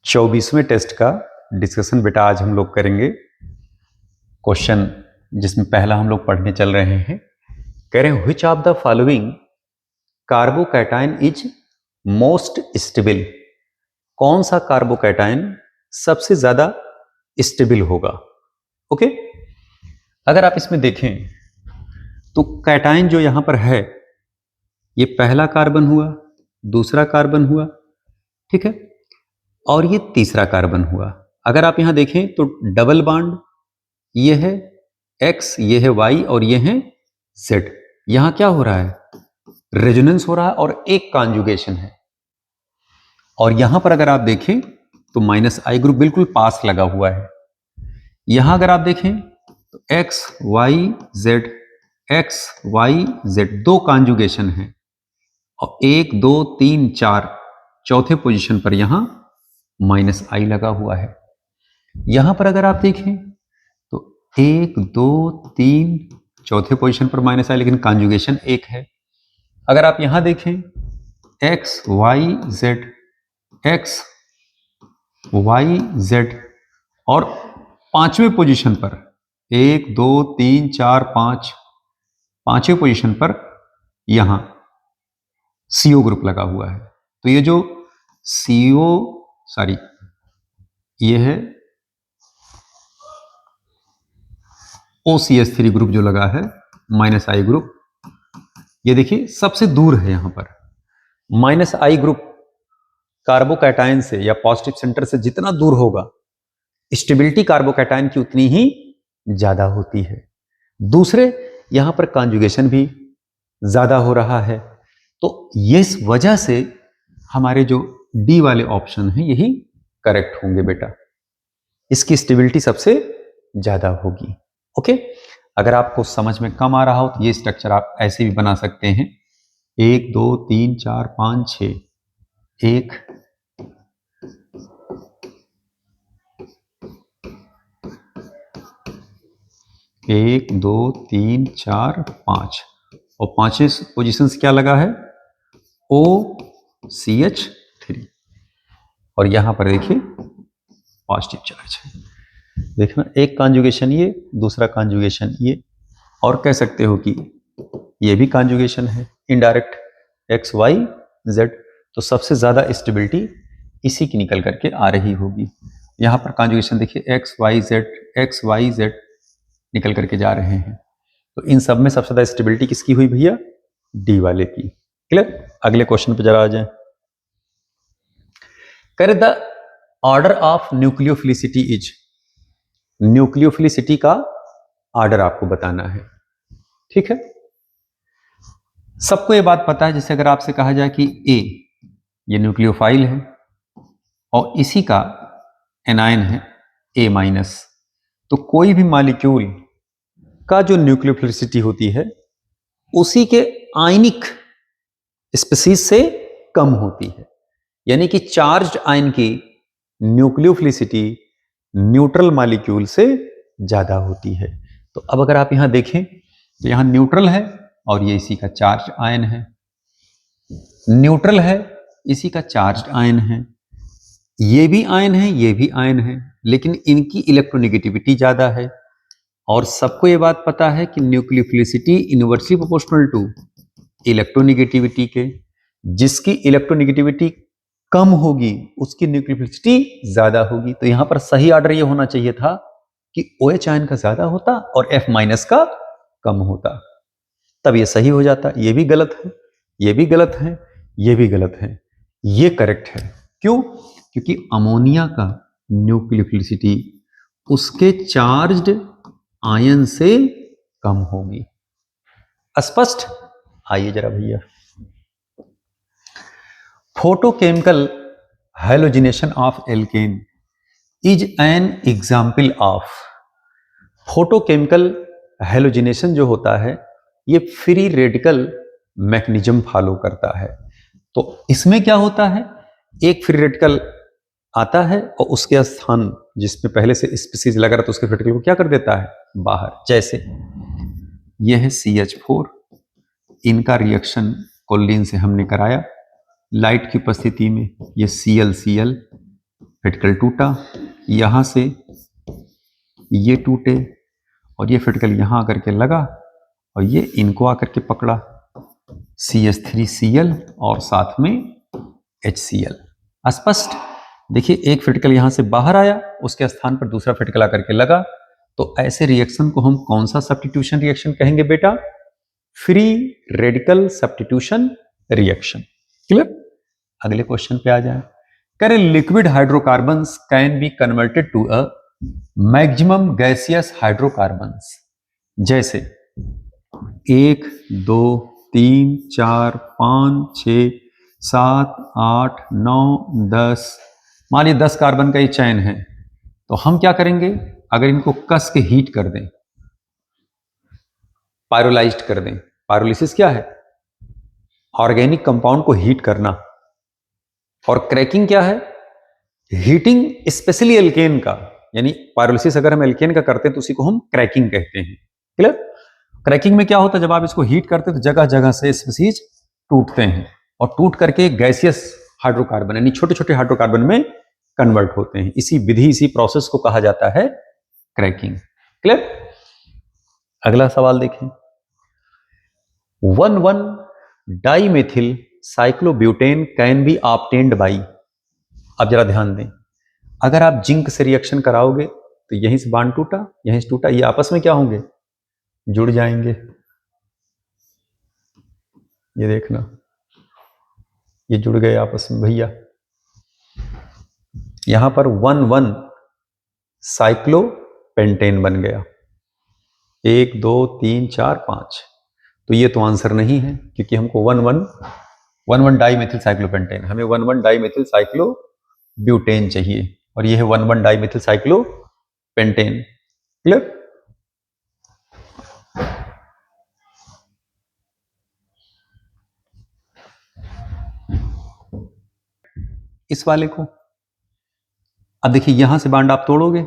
24वें test का discussion बेटा आज हम लोग करेंगे। क्वेश्चन जिसमें पहला हम लोग पढ़ने चल रहे हैं। कह रहे हैं which of the following carbocation is most stable. कौन सा कार्बोकैटायन सबसे ज्यादा स्टेबल होगा। ओके, अगर आप इसमें देखें तो कैटायन जो यहां पर है ये पहला कार्बन हुआ, दूसरा कार्बन हुआ, ठीक है, और ये तीसरा कार्बन हुआ। अगर आप यहां देखें तो डबल बॉन्ड ये है X, ये है Y और ये है Z। यहां क्या हो रहा है, रेजोनेंस हो रहा है और एक कॉन्जुगेशन है। और यहां पर अगर आप देखें तो -I ग्रुप बिल्कुल पास लगा हुआ है। यहां अगर आप देखें तो X Y Z दो कॉन्जुगेशन है और 1 2 3 4 चौथे पोजीशन पर यहां -I लगा हुआ है। यहां पर अगर आप देखें तो 1 2 3 चौथे पोजीशन पर -I, लेकिन कॉन्जुगेशन एक है। अगर आप यहां देखें X Y Z और पांचवें पोजीशन पर 1 2 3 4 5 पांचवें पोजीशन पर यहां CO ग्रुप लगा हुआ है। तो ये जो ये है OCH3 ग्रुप जो लगा है -I ग्रुप, ये देखिए सबसे दूर है। यहां पर -I ग्रुप कार्बोकैटायन से या पॉजिटिव सेंटर से जितना दूर होगा स्टेबिलिटी कार्बोकैटायन की उतनी ही ज्यादा होती है। दूसरे यहां पर कॉन्जुगेशन भी ज्यादा हो रहा है। तो इस वजह से हमारे जो डी वाले ऑप्शन हैं यही करेक्ट होंगे बेटा। इसकी स्टेबिलिटी सबसे ज्यादा होगी। ओके, अगर आपको समझ में कम आ रहा हो तो ये स्ट्रक्चर आप ऐसे भी बना सकते हैं। 1 2 3 4 5 6 1 1 2 3 4 5 और पांचवें पोजीशन से क्या लगा है OCH3 और यहां पर देखिए पॉजिटिव चार्ज है। देखना एक कॉन्जुगेशन ये, दूसरा कॉन्जुगेशन ये, और कह सकते हो कि ये भी कॉन्जुगेशन है इनडायरेक्ट X Y Z। तो सबसे ज्यादा स्टेबिलिटी इसी की निकल करके आ रही होगी। यहां पर कॉन्जुगेशन देखिए X Y Z निकल करके जा रहे हैं। तो इन सब में सबसे ज्यादा स्टेबिलिटी किसकी हुई भैया, डी वाले की। क्लियर। अगले क्वेश्चन पे जरा आ जाए। कर the order of nucleophilicity is. Nucleophilicity का ऑर्डर आपको बताना है, ठीक है। सबको ये बात पता है, जैसे अगर आपसे कहा जाए कि A ये न्यूक्लियोफाइल है और इसी का एनायन है A-, तो कोई भी मॉलिक्यूल का जो न्यूक्लियोफिलिसिटी होती है उसी के आयनिक स्पीसीज से कम होती है। यानी कि चार्ज्ड आयन की न्यूक्लियोफिलिसिटी न्यूट्रल मॉलिक्यूल से ज्यादा होती है। तो अब अगर आप यहां देखें तो यहां न्यूट्रल है और ये इसी का चार्ज आयन है, न्यूट्रल है इसी का चार्ज्ड आयन है, ये भी आयन है ये भी आयन है, लेकिन इनकी इलेक्ट्रोनेगेटिविटी ज्यादा है। और सबको ये बात पता है कि nucleophilicity inversely proportional to electronegativity के। जिसकी इलेक्ट्रोनेगेटिविटी कम होगी उसकी न्यूक्लियोफिलिसिटी ज्यादा होगी। तो यहां पर सही ऑर्डर ये होना चाहिए था कि OH आयन का ज्यादा होता और F- का कम होता, तब ये सही हो जाता। ये भी गलत है, ये भी गलत है, ये भी गलत है, ये करेक्ट है। क्यों? क्योंकि अमोनिया का न्यूक्लियोफिलिसिटी उसके चार्ज्ड आयन से कम होगी। स्पष्ट? आइए जरा भैया। Photochemical halogenation of alkene is an example of. Photochemical halogenation जो होता है ये फ्री रेडिकल मैकेनिज्म फॉलो करता है। तो इसमें क्या होता है, एक फ्री रेडिकल आता है और उसके स्थान जिसमें पहले से स्पीसीज लगा रहा था उसके फ्री रेडिकल को क्या कर देता है बाहर। जैसे यह है CH4, इनका रिएक्शन कोलिन से हमने कराया लाइट की उपस्थिति में, ये Cl फिटकल टूटा, यहां से ये टूटे और ये फिटकल यहां आकर के लगा और ये इनको आकर के पकड़ा, CH3Cl और साथ में HCl। स्पष्ट? देखिए एक फिटकल यहां से बाहर आया, उसके स्थान पर दूसरा फिटकल आकर के लगा, तो ऐसे रिएक्शन को हम कौन सा सब्स्टिट्यूशन रिएक्शन कहेंगे बेटा? Free radical substitution reaction. Clear? अगले क्वेश्चन पे आ जाए। करें liquid hydrocarbons can be converted to a maximum gaseous hydrocarbons, जैसे 1 2 3 4 5 6 7 8 9 10, मान लीजिए 10 कार्बन का ये चैन है, तो हम क्या करेंगे? अगर इनको कस के हीट कर दें, पायरोलाइज्ड कर दें। पायरोलिसिस क्या है? ऑर्गेनिक कंपाउंड को हीट करना। और क्रैकिंग क्या है? हीटिंग स्पेशली एल्केन का, यानी पायरोलिसिस अगर हम एल्केन का करते हैं तो उसी को हम क्रैकिंग कहते हैं। क्लियर? क्रैकिंग में क्या होता है, जब आप इसको हीट करते हैं तो जगह जगह से स्पीसीज टूटते हैं और टूट करके गैसियस हाइड्रोकार्बन यानी छोटे छोटे हाइड्रोकार्बन में कन्वर्ट होते हैं। इसी विधि, इसी प्रोसेस को कहा जाता है क्रैकिंग। क्लियर? अगला सवाल देखें। 1,1 dimethyl cyclobutane can be obtained by. अब जरा ध्यान दें, अगर आप जिंक से रिएक्शन कराओगे तो यहीं से बांड टूटा, यहीं से टूटा, ये आपस में क्या होंगे? जुड़ जाएंगे। ये देखना, ये जुड़ गए आपस में भैया। यहां पर 1,1 साइक्लोपेंटेन बन गया, 1 2 3 4 5। तो ये तो आंसर नहीं है, क्योंकि हमको 1,1 डाइमेथिल साइक्लोपेंटेन, हमें 1,1 डाइमेथिल साइक्लोब्यूटेन चाहिए, और ये है 1,1 डाइमेथिल साइक्लोपेंटेन। क्लियर? इस वाले को अब देखिए, यहां से बांड आप तोड़ोगे,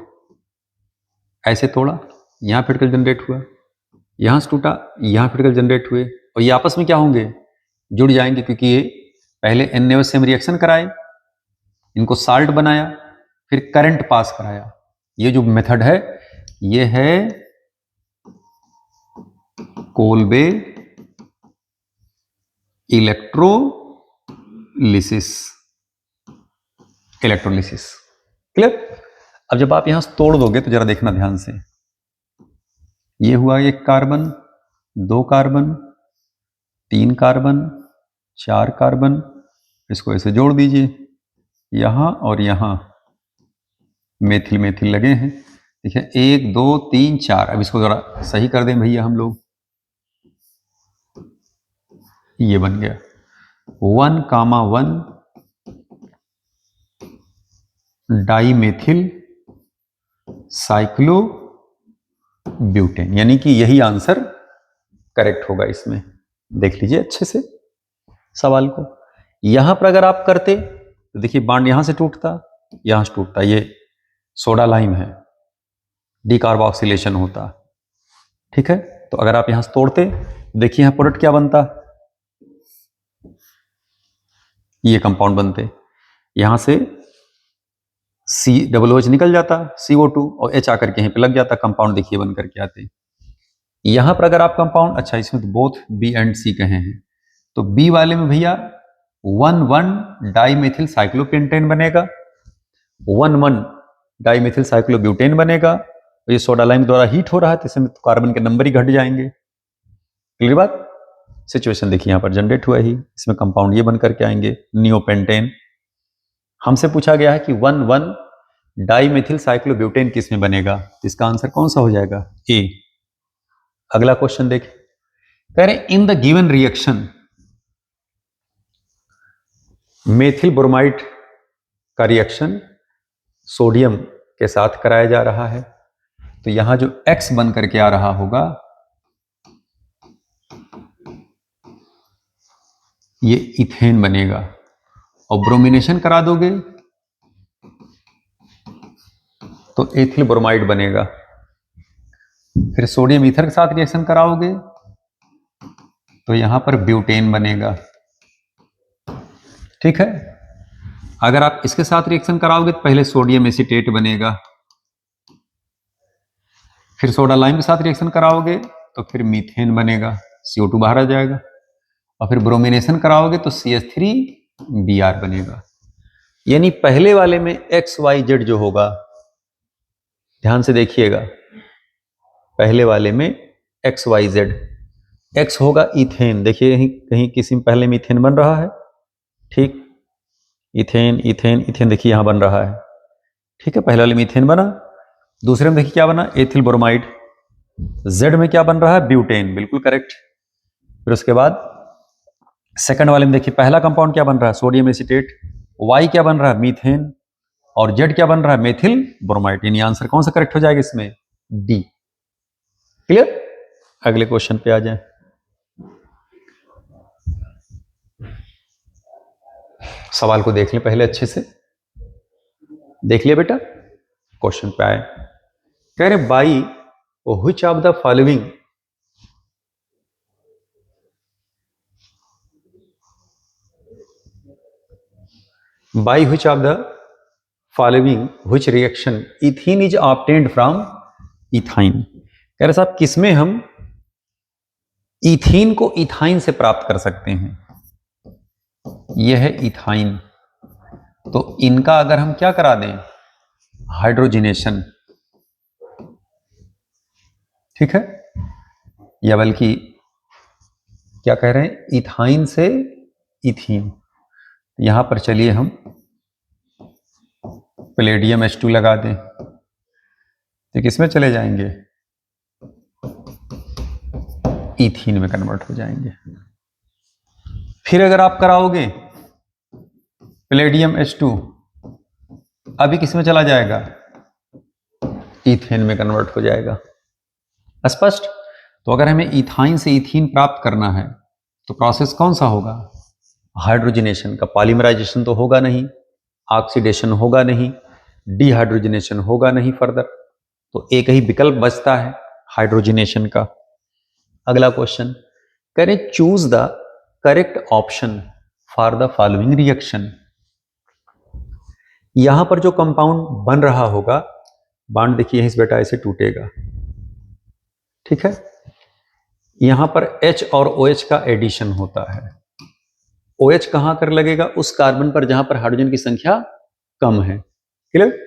ऐसे तोड़ा, यहां फिटकल जनरेट हुआ, यहां से टूटा, यहां फिटकल जनरेट हुए, और ये आपस में क्या होंगे? जुड़ जाएंगे, क्योंकि ये पहले NaOH से हम रिएक्शन कराए, इनको साल्ट बनाया, फिर करंट पास कराया। ये जो मेथड है ये है कोल्बे इलेक्ट्रोलिसिस। क्लियर? अब जब आप यहां से तोड़ दोगे तो जरा देखना ध्यान से, ये हुआ 1 कार्बन, 2 कार्बन, 3 कार्बन, 4 कार्बन, इसको ऐसे जोड़ दीजिए, यहां और यहां मेथिल मेथिल लगे हैं। देखिए 1 2 3 4। अब इसको जरा सही कर दें भैया हम लोग, ये बन गया 1,1 डाइमेथिल साइक्लोब्यूटेन, यानी कि यही आंसर करेक्ट होगा इसमें। देख लीजिए अच्छे से सवाल को। यहां पर अगर आप करते तो देखिए बांड यहां से टूटता, यहां से टूटता, ये सोडा लाइम है, डीकार्बोक्सिलेशन होता। ठीक है? तो अगर आप यहां से तोड़ते, देखिए यहां प्रोडक्ट क्या बनता, ये कंपाउंड बनते, यहां से COOH निकल जाता, CO2, और H आकर के यहीं पे लग जाता, कंपाउंड देखिए बन करके आते। यहां पर अगर आप कंपाउंड, अच्छा इसमें तो बोथ B एंड C कहे हैं, तो B वाले में भैया 1,1 डाइमेथिल साइक्लोपेंटेन बनेगा, 1,1 डाइमेथिल साइक्लोब्यूटेन बनेगा, और ये सोडा लाइम द्वारा हीट हो रहा है तो इसमें तो कार्बन के नंबर ही घट जाएंगे। क्लियर बात? सिचुएशन देखिए यहां पर जनरेट हुआ ही, इसमें कंपाउंड ये बन करके आएंगे नियोपेंटेन। हमसे पूछा गया है कि 1,1 डाइमेथिल साइक्लोब्यूटेन किस में बनेगा, तो इसका आंसर कौन सा हो जाएगा? ए। अगला क्वेश्चन देखें, कह रहे in the given reaction methyl bromide का रिएक्शन सोडियम के साथ कराया जा रहा है, तो यहां जो X बन करके आ रहा होगा ये इथेन बनेगा, और ब्रोमिनेशन करा दोगे तो एथिल ब्रोमाइड बनेगा। फिर सोडियम ईथर के साथ रिएक्शन कराओगे तो यहां पर ब्यूटेन बनेगा। ठीक है? अगर आप इसके साथ रिएक्शन कराओगे तो पहले सोडियम एसीटेट बनेगा, फिर सोडा लाइम के साथ रिएक्शन कराओगे तो फिर मीथेन बनेगा, CO2 बाहर आ जाएगा, और फिर ब्रोमिनेशन कराओगे तो CH3Br बनेगा। यानी पहले वाले में XYZ जो होगा, ध्यान से देखिएगा, पहले वाले में XYZ, X होगा इथेन, देखिए कहीं किसी में पहले में इथेन बन रहा है, ठीक, इथेन इथेन इथेन देखिए यहां बन रहा है, ठीक है, पहले वाले में इथेन बना, दूसरे में देखिए क्या बना, एथिल ब्रोमाइड, Z में क्या बन रहा है, ब्यूटेन, बिल्कुल करेक्ट। फिर उसके बाद सेकंड वाले में देखिए पहला कंपाउंड क्या बन रहा है, सोडियम एसीटेट, Y क्या बन रहा है, मीथेन, और Z क्या बन रहा है, मेथिल ब्रोमाइड। यानी आंसर कौन सा करेक्ट हो जाएगा इसमें, डी। क्लियर? अगले क्वेश्चन पे आ जाए। सवाल को देख लें पहले अच्छे से, देख लिया बेटा, क्वेश्चन पे आए, कह रहे by which of the following by which of the following which reaction ethene is obtained from ethyne. कह रहे साहब किसमें हम इथीन को इथाइन से प्राप्त कर सकते हैं, यह है इथाइन, तो इनका अगर हम क्या करा दें, हाइड्रोजिनेशन, ठीक है, या बल्कि क्या कह रहे हैं, इथाइन से इथीन, यहां पर चलिए हम पैलेडियम H2 लगा दें, तो किसमें चले जाएंगे, इथीन में कन्वर्ट हो जाएंगे। फिर अगर आप कराओगे पैलेडियम H2, अभी किसमें चला जाएगा, इथेन में कन्वर्ट हो जाएगा। स्पष्ट? तो अगर हमें इथाइन से इथीन प्राप्त करना है तो प्रोसेस कौन सा होगा, हाइड्रोजनेशन का, पॉलीमराइजेशन तो होगा नहीं, ऑक्सीडेशन होगा नहीं, डिहाइड्रोजनेशन होगा नहीं फर्दर, तो एक ही विकल्प बचता है हाइड्रोजनेशन का। अगला क्वेश्चन, करें choose the correct option for the following reaction. यहां पर जो कंपाउंड बन रहा होगा, बॉन्ड देखिए इस बेटा ऐसे टूटेगा, ठीक है, यहां पर H और OH का एडिशन होता है, OH कहां कर लगेगा, उस कार्बन पर जहां पर हाइड्रोजन की संख्या कम है। क्लियर?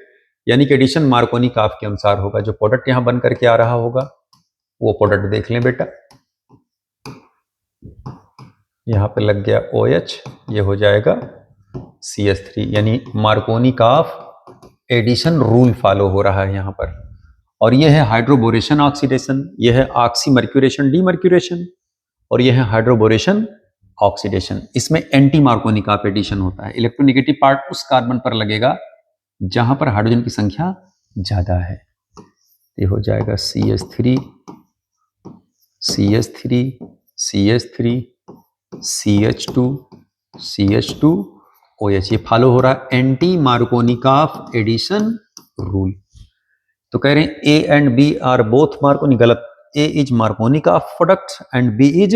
यानी कि एडिशन मार्कोनी काफ के अनुसार होगा, जो प्रोडक्ट यहां बन करके आ रहा होगा वो प्रोडक्ट देख लें बेटा, यहां पे लग गया OH, ये हो जाएगा CH3, यानी मार्कोनी काफ एडिशन रूल फॉलो हो रहा है यहां पर, और यह है हाइड्रोबोरेशन ऑक्सीडेशन, यह है ऑक्सी मर्क्यूरेशन डीमर्क्यूरेशन, और यह है हाइड्रोबोरेशन ऑक्सीडेशन। इसमें एंटी मार्कोनी काफ एडिशन होता है, इलेक्ट्रोनेगेटिव पार्ट उस कार्बन पर लगेगा जहां पर हाइड्रोजन की संख्या ज्यादा है, ये हो जाएगा CH3 CH3 CH3 CH2 CH2 OH, ये फॉलो हो रहा है anti Markovnikov addition rule. तो कह रहे हैं A and B are both Markovnikov, गलत, A is Markovnikov product and B is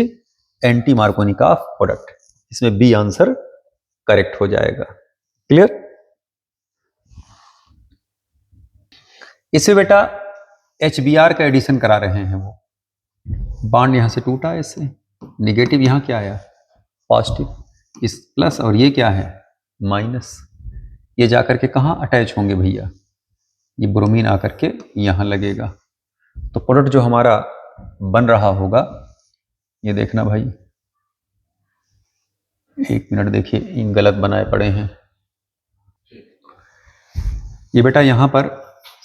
anti Markovnikov product, इसमें B आंसर करेक्ट हो जाएगा। क्लियर? इसे बेटा HBr का एडिशन करा रहे हैं, वो बॉन्ड यहां से टूटा है, इससे निगेटिव यहां क्या आया, पॉजिटिव, इस प्लस, और ये क्या है, माइनस, ये जाकर के कहां अटैच होंगे भैया, ये ब्रोमीन आकर के यहां लगेगा, तो प्रोडक्ट जो हमारा बन रहा होगा, ये देखना भाई, एक मिनट देखिए, इन गलत बनाए पड़े हैं, ये बेटा यहां पर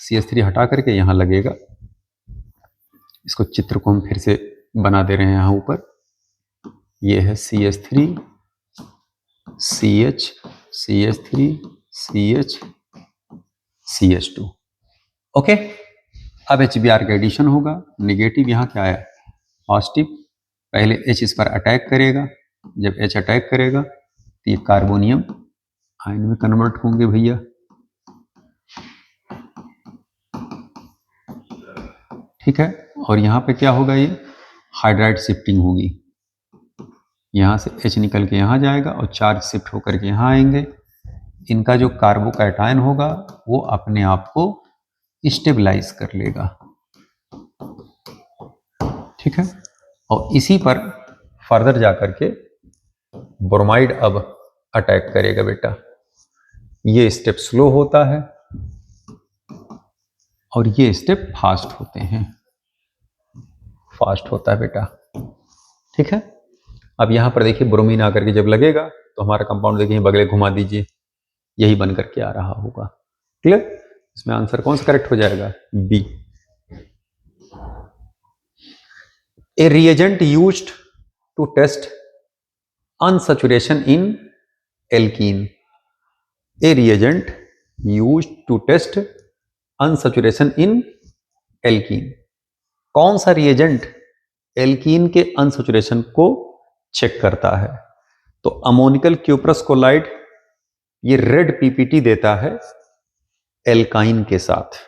CH3 हटा करके यहां लगेगा, इसको चित्र को हम फिर से बना दे रहे हैं यहां ऊपर, ये है CH3 CH CH3 CH CH2, okay. अब HBr का एडिशन होगा, निगेटिव यहां क्या है, पॉजिटिव, पहले H इस पर अटैक करेगा, जब H अटैक करेगा तो ये कार्बोनियम आयन में कन्वर्ट होंगे भैया, ठीक है, और यहां पे क्या होगा, ये हाइड्राइड शिफ्टिंग होगी, यहां से H निकल के यहां जाएगा और चार्ज शिफ्ट होकर के यहां आएंगे, इनका जो कार्बोकैटायन होगा वो अपने आप को स्टेबलाइज कर लेगा, ठीक है। और इसी पर फर्दर जाकर के ब्रोमाइड अब अटैक करेगा बेटा। ये स्टेप स्लो होता है और ये स्टेप फास्ट होते हैं, फास्ट होता है बेटा, ठीक है। अब यहां पर देखिए ब्रोमीन आकर के जब लगेगा तो हमारा कंपाउंड देखिए बगले घुमा दीजिए, यही बन करके आ रहा होगा। क्लियर? इसमें आंसर कौन सा करेक्ट हो जाएगा? B. A reagent used to test unsaturation in alkene. A reagent used to test unsaturation in alkene. कौन सा रिएजेंट एल्कीन के अनसैचुरेशन को चेक करता है? तो अमोनिकल क्यूप्रस कोलाइड ये रेड पीपीटी देता है एल्काइन के साथ।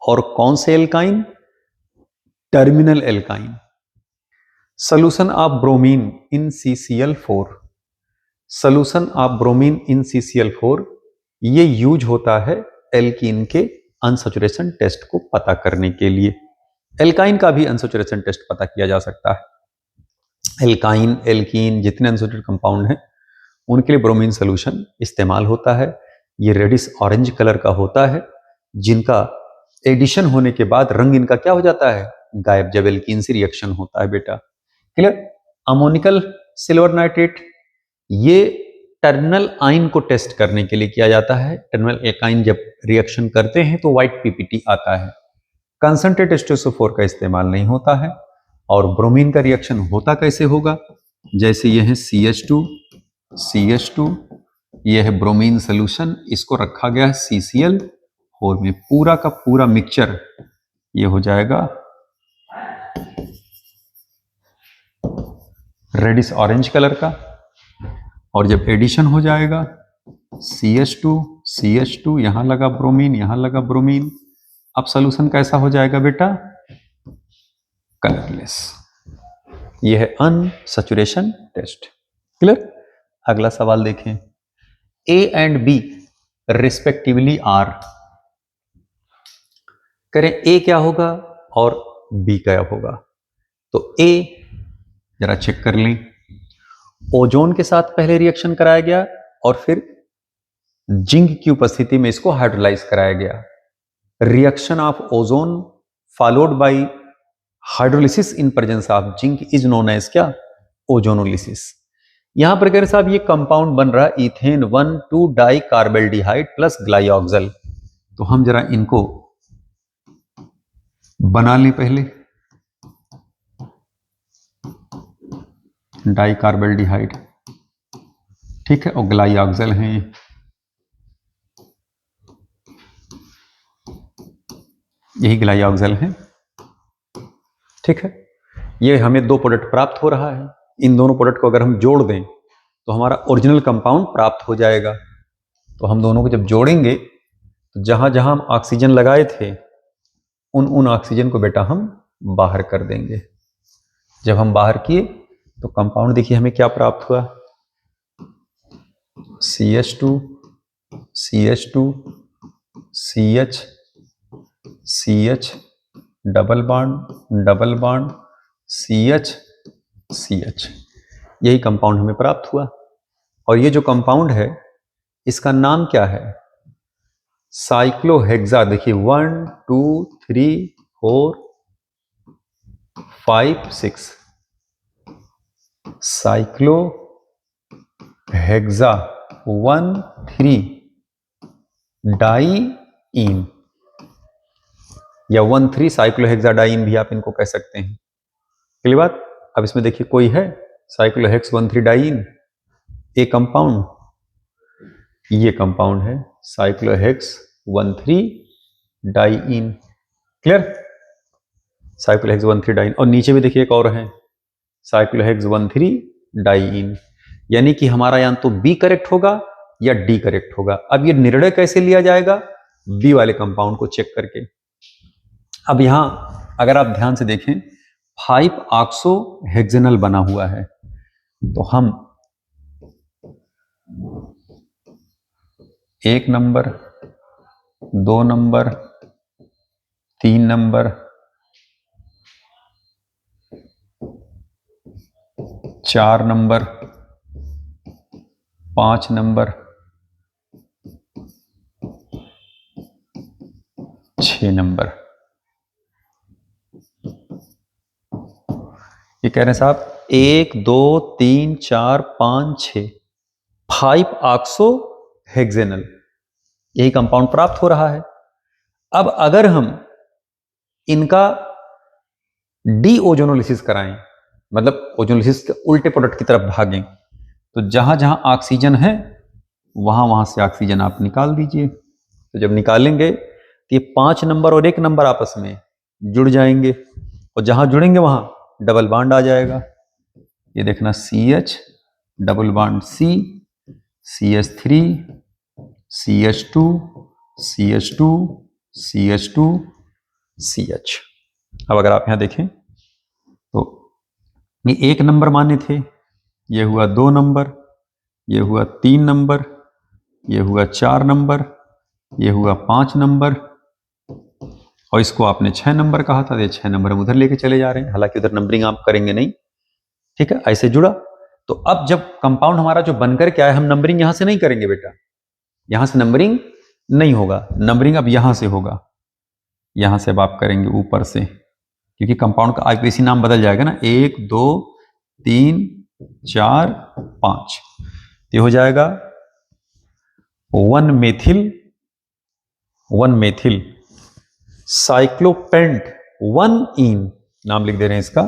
और कौन से alkyne? Terminal alkyne. Solution of bromine in CCl4। Solution of bromine in CCl4 ये यूज होता है एल्कीन के अनसैचुरेशन टेस्ट को पता करने के लिए। एल्काइन का भी अनसैचुरेशन टेस्ट पता किया जा सकता है। एल्काइन, एल्कीन जितने अनसैचुरेटेड कंपाउंड हैं उनके लिए ब्रोमीन सोल्यूशन इस्तेमाल होता है। ये रेडिश ऑरेंज कलर का होता है, जिनका एडिशन होने के बाद रंग इनका क्या हो जाता है? गायब, जब एल्कीन से रिएक्शन होता है बेटा। क्लियर? अमोनिकल सिल्वर नाइट्रेट ये टर्मिनल आयन को टेस्ट करने के लिए किया जाता है। टर्मिनल एल्काइन जब रिएक्शन करते हैं तो व्हाइट पीपीटी आता है। कंसंट्रेट H2SO4 का इस्तेमाल नहीं होता है। और ब्रोमीन का रिएक्शन होता कैसे होगा? जैसे ये है CH2, CH2, ये है ब्रोमीन सोल्यूशन, इसको रखा गया है CCl4 में। पूरा का पूरा मिक्सचर ये हो जाएगा रेडिश ऑरेंज कलर का। और जब एडिशन हो जाएगा CH2, CH2, यहां लगा ब्रोमीन, यहां लगा ब्रोमीन, अब सोल्यूशन कैसा हो जाएगा बेटा? कलरलेस। ये है अनसैचुरेशन टेस्ट। क्लियर? अगला सवाल देखें। A and B respectively are. करें A क्या होगा और B क्या होगा? तो A जरा चेक कर लें। ओजोन के साथ पहले रिएक्शन कराया गया और फिर जिंक की उपस्थिति में इसको हाइड्रोलाइज कराया गया। Reaction of ozone followed by hydrolysis in presence of zinc is known as क्या? ओजोनोलिसिस। यहां पर कह रहे साहब ये कंपाउंड बन रहा है इथेन 1,2 डाई कार्बेल्डिहाइड प्लस ग्लाइऑक्सल। तो हम जरा इनको बना लें पहले। डाई कार्बेल्डिहाइड, ठीक है, और ग्लाइऑक्सल हैं, यही ग्लाइऑक्सल है, ठीक है। ये हमें दो प्रोडक्ट प्राप्त हो रहा है। इन दोनों प्रोडक्ट को अगर हम जोड़ दें तो हमारा ओरिजिनल कंपाउंड प्राप्त हो जाएगा। तो हम दोनों को जब जोड़ेंगे तो जहां जहां हम ऑक्सीजन लगाए थे उन ऑक्सीजन को बेटा हम बाहर कर देंगे। जब हम बाहर किए तो कंपाउंड देखिए हमें क्या प्राप्त हुआ? CH2, CH2, CH, CH, double bond, CH, CH, यही कंपाउंड हमें प्राप्त हुआ। और ये जो कंपाउंड है इसका नाम क्या है? साइक्लोहेक्सा। देखिए 1, 2, 3, 4, 5, 6, साइक्लोहेक्सा 1, 3 डाइईन या 1,3 साइक्लोहेक्साडाइन भी आप इनको कह सकते हैं। अगली बात, अब इसमें देखिए कोई है साइक्लोहेक्स 1,3 डाइईन, ए कंपाउंड, ये कंपाउंड है साइक्लोहेक्स 1,3 डाइईन। क्लियर? साइक्लोहेक्स 1,3 डाइईन। और नीचे भी देखिए एक और है साइक्लोहेक्स 1,3 डाइईन। यानी कि हमारा या तो बी करेक्ट होगा या डी करेक्ट होगा। अब ये निर्णय कैसे लिया जाएगा? बी वाले कंपाउंड को चेक करके। अब यहां अगर आप ध्यान से देखें 5 ऑक्सोहेक्सेनल बना हुआ है, तो हम 1 number, 2 number, 3 number, 4 number, 5 number, 6 number. ये कह रहे हैं साहब 1 2 3 4 5 6 5 ऑक्सो हेक्सेनल, यही कंपाउंड प्राप्त हो रहा है। अब अगर हम इनका डी ओजोनोलिसिस कराएं, मतलब ओजोनोलिसिस के उल्टे प्रोडक्ट की तरफ भागें, तो जहां जहां ऑक्सीजन है वहां वहां से ऑक्सीजन आप निकाल दीजिए। तो जब निकालेंगे तो ये 5 नंबर और 1 नंबर आपस में जुड़ जाएंगे और जहां जुड़ेंगे वहां डबल बॉन्ड आ जाएगा। ये देखना CH double bond C, CH3, CH2, CH2, CH2, CH। अब अगर आप यहां देखें तो ये 1 नंबर माने थे, ये हुआ 2 नंबर, ये हुआ 3 नंबर, ये हुआ 4 नंबर, ये हुआ 5 नंबर, और इसको आपने 6 नंबर कहा था, ये 6 नंबर हम उधर लेके चले जा रहे हैं, हालांकि उधर नंबरिंग आप करेंगे नहीं। ठीक है, ऐसे जुड़ा। तो अब जब कंपाउंड हमारा जो बनकर के आया, हम नंबरिंग यहां से नहीं करेंगे बेटा, यहां से नंबरिंग नहीं होगा, नंबरिंग अब यहां से होगा, यहां से अब आप करेंगे ऊपर से, क्योंकि कंपाउंड का आईपीसी नाम बदल जाएगा ना, 1 2 3 4 5, ये हो जाएगा 1 मेथिल साइक्लोपेंट 1 इन, नाम लिख दे रहे हैं इसका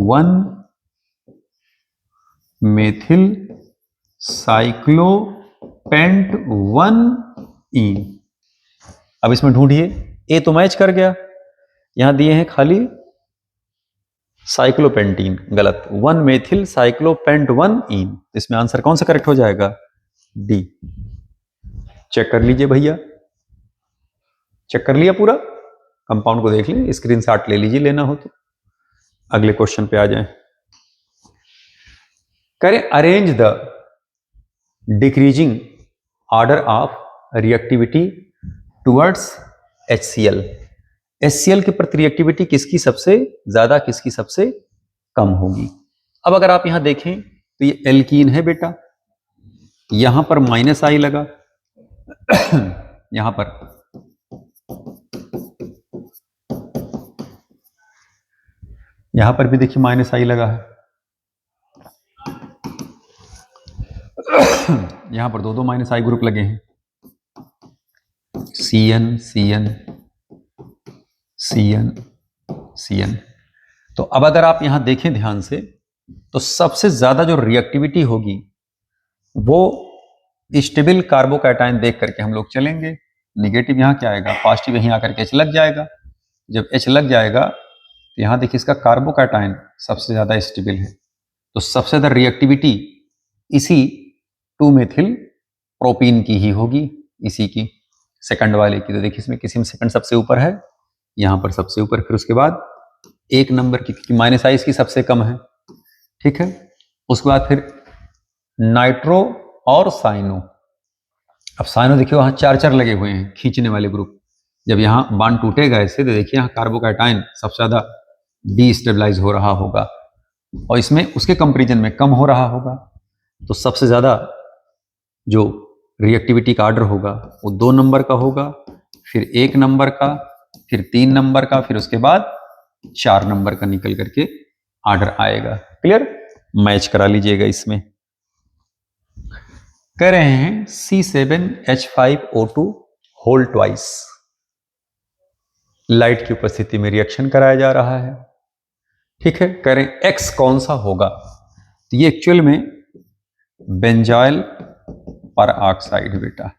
1 मेथिल साइक्लोपेंट 1 इन। अब इसमें ढूंढिए, ए तो मैच कर गया, यहां दिए हैं खाली साइक्लोपेंटीन, गलत, 1 मेथिल साइक्लोपेंट 1 इन। इसमें आंसर कौन सा करेक्ट हो जाएगा? डी। चेक कर लीजिए भैया, चेक कर लिया पूरा, कंपाउंड को देख लें, स्क्रीनशॉट ले लीजिए लेना हो तो। अगले क्वेश्चन पे आ जाएं। करें arrange the decreasing order of reactivity towards HCl। HCl के प्रति रिएक्टिविटी किसकी सबसे ज्यादा, किसकी सबसे कम होगी? अब अगर आप यहां देखें तो ये एल्कीन है बेटा, यहां पर -I लगा यहां पर भी देखिए -I लगा है, यहां पर दो -I ग्रुप लगे हैं, CN CN CN CN। तो अब अगर आप यहां देखें ध्यान से, तो सबसे ज्यादा जो रिएक्टिविटी होगी वो स्टेबल कार्बोकैटायन देख करके हम लोग चलेंगे। निगेटिव यहां क्या आएगा, पॉजिटिव यहीं आकर के H लग जाएगा। जब H लग जाएगा तो यहां देखिए इसका कार्बोकैटायन सबसे ज्यादा स्टेबल है, तो सबसे ज्यादा रिएक्टिविटी इसी 2 मेथिल प्रोपीन की ही होगी, इसी की, सेकंड वाले की। तो देखिए इसमें किसी में सेकंड सबसे ऊपर है, यहां पर सबसे ऊपर, फिर उसके बाद 1 नंबर की, क्योंकि -I इसकी सबसे कम है। ठीक है, उसके बाद फिर नाइट्रो और साइनो। अब साइनो देखिए वहां 4 लगे हुए हैं खींचने वाले ग्रुप, जब यहां बॉन्ड टूटेगा ऐसे तो देखिए यहां कार्बोकैटायन सबसे ज्यादा डीस्टेबलाइज हो रहा होगा और इसमें उसके कंपैरिजन में कम हो रहा होगा। तो सबसे ज्यादा जो रिएक्टिविटी का ऑर्डर होगा वो 2 नंबर का होगा, फिर 1 नंबर का, फिर 3 नंबर का, फिर उसके बाद 4 नंबर का निकल करके ऑर्डर आएगा। क्लियर? मैच करा लीजिएगा इसमें। कह रहे हैं C7H5O2 होल ट्वाइस लाइट की उपस्थिति में रिएक्शन कराया जा रहा है। ठीक है, कह रहे हैं X कौन सा होगा, तो ये एक्चुअल में बेंजाइल पर ऑक्साइड बेटा,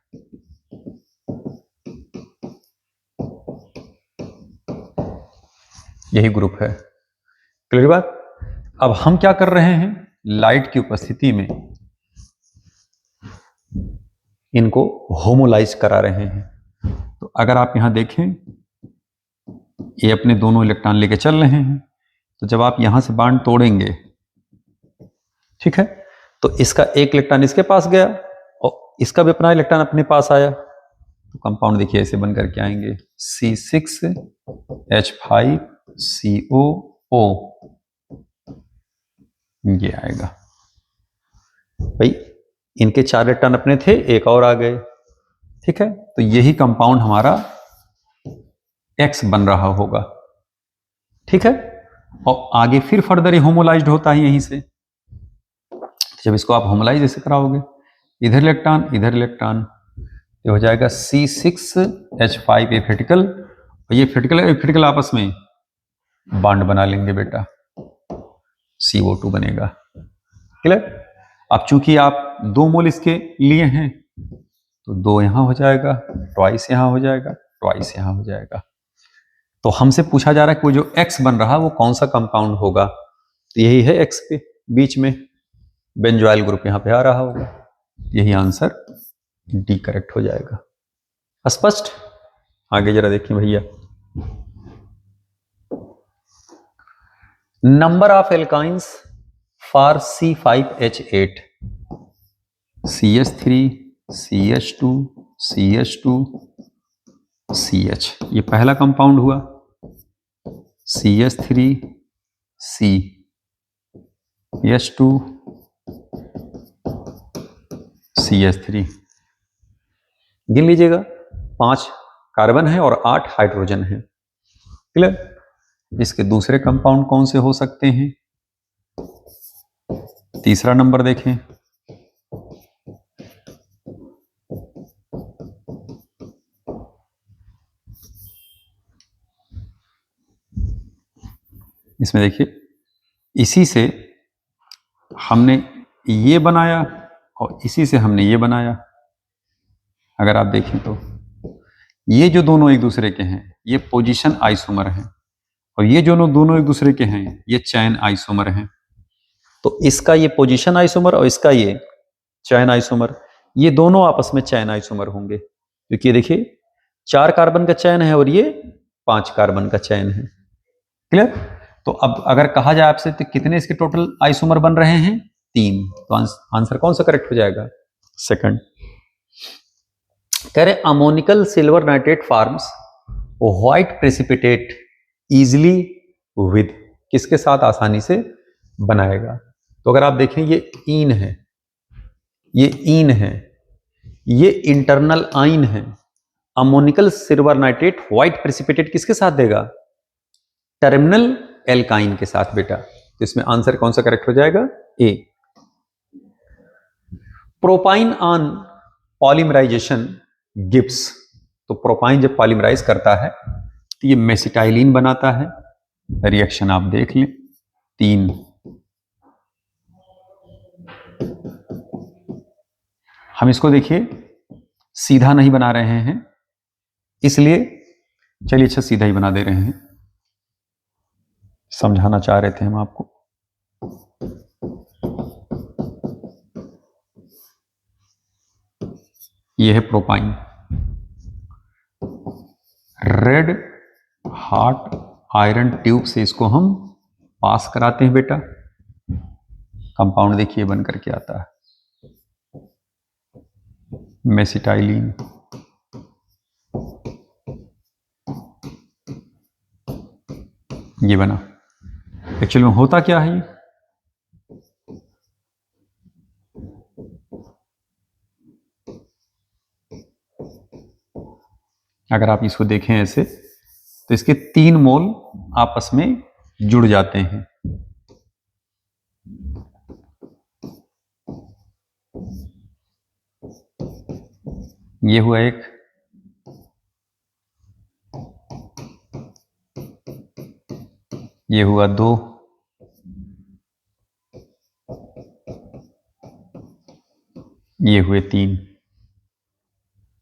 यही ग्रुप है। क्लियर बात? अब हम क्या कर रहे हैं, लाइट की उपस्थिति में इनको होमोलाइज करा रहे हैं। तो अगर आप यहां देखें, ये अपने दोनों इलेक्ट्रॉन लेके चल रहे हैं, तो जब आप यहां से बॉन्ड तोड़ेंगे, ठीक है, तो इसका 1 इलेक्ट्रॉन इसके पास गया और इसका भी अपना इलेक्ट्रॉन अपने पास आया, तो कंपाउंड देखिए ऐसे बन करके आएंगे C6H5COO, ये आएगा भाई। इनके 4 इलेक्ट्रॉन अपने थे, एक और आ गए, ठीक है। तो यही कंपाउंड हमारा X बन रहा होगा, ठीक है। और आगे फिर फर्दर ये होमोलाइज्ड होता है यहीं से। जब इसको आप होमोलाइज ऐसे कराओगे, इधर इलेक्ट्रॉन इधर इलेक्ट्रॉन, ये हो जाएगा C6H5 एफिटिकल, और ये एफिटिकल आपस में बॉन्ड बना लेंगे बेटा, CO2 बनेगा, क्लियर। अब चूंकि आप 2 मोल इसके लिए हैं, तो 2 यहां हो जाएगा, ट्वाइस यहां हो जाएगा, ट्वाइस यहां हो जाएगा। तो हमसे पूछा जा रहा है कि वो जो X बन रहा है वो कौन सा कंपाउंड होगा, तो यही है X के बीच में बेंजोइल ग्रुप यहां पे आ रहा होगा, यही आंसर डी करेक्ट हो जाएगा। स्पष्ट? आगे जरा देखिए भैया, number of alkynes for C5H8, CH3 CH2 CH2 CH, ये पहला कंपाउंड हुआ, CH3 CH2 CH3, गिन लीजिएगा, 5 कार्बन है और 8 हाइड्रोजन है, क्लियर। इसके दूसरे कंपाउंड कौन से हो सकते हैं, तीसरा नंबर देखें, इसमें देखिए इसी से हमने ये बनाया और इसी से हमने ये बनाया। अगर आप देखें तो ये जो दोनों एक दूसरे के हैं ये पोजीशन आइसोमर हैं, और ये जो दोनों एक दूसरे के हैं ये चैन आइसोमर हैं। तो इसका ये पोजीशन आइसोमर और इसका ये चैन आइसोमर, ये दोनों आपस में चैन आइसोमर होंगे, क्योंकि ये देखिए 4 कार्बन का चैन है और ये 5 कार्बन का चैन है, क्लियर। तो अब अगर कहा जाए आपसे तो कितने इसके टोटल आइसोमर बन रहे हैं, 3, तो आंसर कौन सा करेक्ट हो जाएगा, सेकंड। कह रहे ammoniacal silver nitrate forms white precipitate easily with, किसके साथ आसानी से बनाएगा। तो अगर आप देखें ये ईन है, ये ईन है, ये इंटरनल आइन है। Ammoniacal silver nitrate white precipitate किसके साथ देगा, टर्मिनल एल्काइन के साथ बेटा। तो इसमें आंसर कौन सा करेक्ट हो जाएगा, ए। प्रोपाइन ऑन पॉलीमराइजेशन गिब्स, तो प्रोपाइन जब पॉलीमराइज करता है तो ये मेसिटाइलिन बनाता है, रिएक्शन आप देख लें 3। हम इसको देखिए सीधा नहीं बना रहे हैं, इसलिए चलिए अच्छा सीधा ही बना दे रहे हैं, समझाना चाह रहे थे हम आपको। ये है propyne, red hot iron tube से इसको हम पास कराते हैं बेटा, कंपाउंड देखिए बन करके आता है मेसिटाइलिन। ये बना, एक्चुअली में होता क्या है, अगर आप इसको देखें ऐसे तो इसके 3 मोल आपस में जुड़ जाते हैं, ये हुआ एक, ये हुआ 2, ये हुए 3,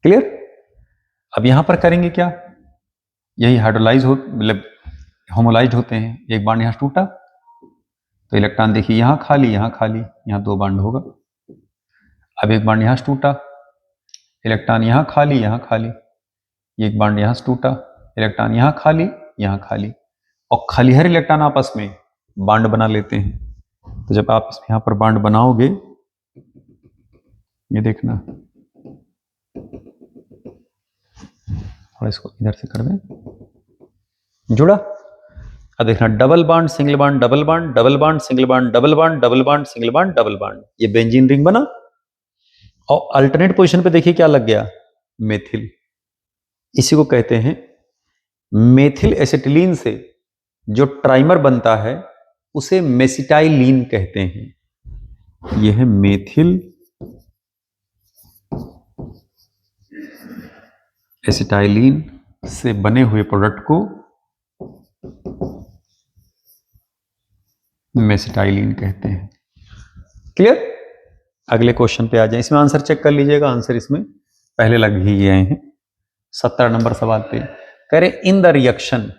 क्लियर। अब यहां पर करेंगे क्या, यही हाइड्रोलाइज हो मतलब होमोलाइज्ड होते हैं, एक बांड यहां टूटा तो इलेक्ट्रॉन देखिए यहां खाली यहां खाली, यहां 2 बांड होगा। अब एक बांड यहां से टूटा, इलेक्ट्रॉन यहां खाली यहां खाली, एक बांड यहां से टूटा, इलेक्ट्रॉन यहां खाली यहां खाली, और खलिहर इलेक्ट्रॉन आपस में बांड बना लेते हैं। तो जब आप यहां पर बांड बनाओगे, ये देखना थोड़ा इसको इधर से कर दें, जुड़ा। अब देखना double bond single bond double bond, double bond single bond double bond, double bond single bond double bond, ये बेंजीन रिंग बना। और अल्टरनेट पोजीशन पे देखिए क्या लग गया, मेथिल। इसी को कहते हैं मेथिल एसिटिलीन से जो ट्राइमर बनता है उसे मेसिटाइलीन कहते हैं। यह है मेथिल एसिटाइलीन से बने हुए प्रोडक्ट को मेसिटाइलीन कहते हैं। क्लियर? अगले क्वेश्चन पे आ जाए, इसमें आंसर चेक कर लीजिएगा, आंसर इसमें पहले लग ही गए हैं। 17 नंबर सवाल पे कह रहे इन द रिएक्शन,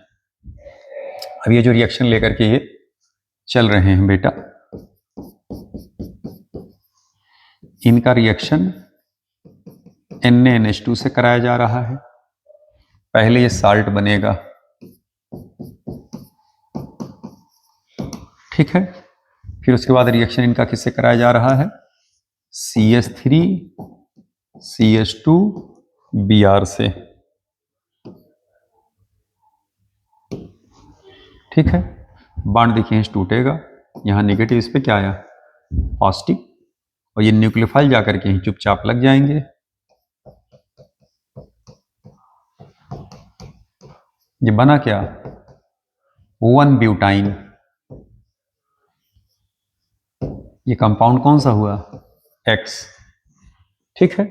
अब ये जो रिएक्शन लेकर के ये चल रहे हैं बेटा, इनका रिएक्शन NaNH2 से कराया जा रहा है। पहले ये साल्ट बनेगा, ठीक है। फिर उसके बाद रिएक्शन इनका किससे कराया जा रहा है, CH3 CH2 Br से, ठीक है। बॉन्ड देखिए टूटेगा, यहां नेगेटिव, इस पे क्या आया पॉजिटिव, और ये न्यूक्लियोफाइल जाकर के चुपचाप लग जाएंगे। ये बना क्या 1 ब्यूटाइन, ये कंपाउंड कौन सा हुआ X, ठीक है।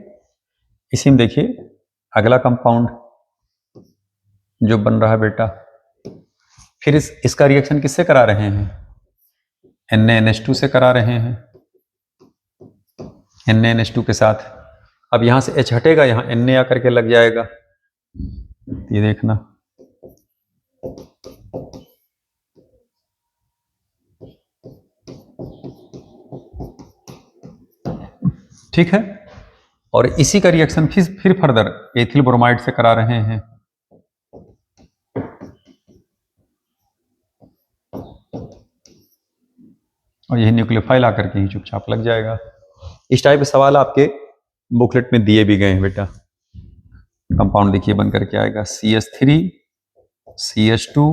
इसी में देखिए अगला कंपाउंड जो बन रहा है बेटा, फिर इसका रिएक्शन किससे करा रहे हैं, NaNH2 से करा रहे हैं, NaNH2 के साथ। अब यहां से H हटेगा, यहां Na आकर के लग जाएगा, ये देखना, ठीक है। और इसी का रिएक्शन फिर फर्दर एथिल ब्रोमाइड से करा रहे हैं, और यही न्यूक्लियोफाइल आकर के ही चुपचाप लग जाएगा। इस टाइप के सवाल आपके बुकलेट में दिए भी गए हैं बेटा। कंपाउंड देखिए बन करके आएगा CH3 CH2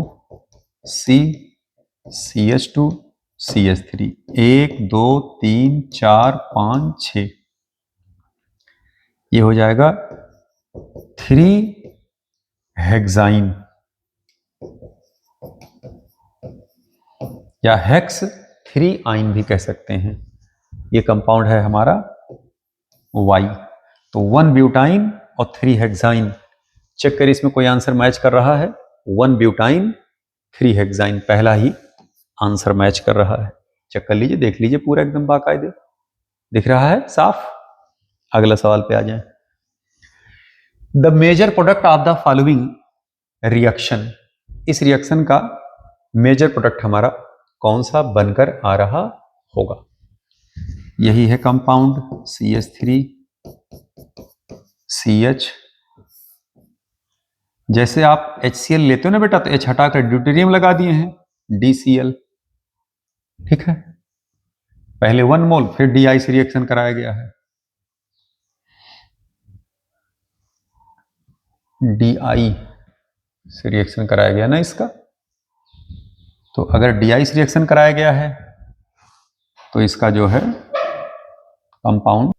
C CH2 CH3, 1 2 3 4 5 6, ये हो जाएगा 3 हेक्साइन या हेक्स 3 आइन भी कह सकते हैं। ये कंपाउंड है हमारा Y, तो 1 ब्यूटाइन और 3 हेक्साइन। चेक करिए इसमें कोई आंसर मैच कर रहा है, 1 ब्यूटाइन 3 हेक्साइन, पहला ही आंसर मैच कर रहा है। चेक कर लीजिए, देख लीजिए पूरा एकदम बाकायदे दिख रहा है साफ। अगला सवाल पे आ जाए, the major product of the following reaction, इस रिएक्शन का मेजर प्रोडक्ट हमारा कौन सा बनकर आ रहा होगा। यही है कंपाउंड CH3 CH, जैसे आप HCl लेते हो ना बेटा, तो H हटाकर ड्यूटेरियम लगा दिए हैं DCl, ठीक है। पहले 1 मोल फिर DI से रिएक्शन कराया गया है, DI से रिएक्शन कराया गया ना इसका। तो अगर DI से रिएक्शन कराया गया है तो इसका जो है कंपाउंड,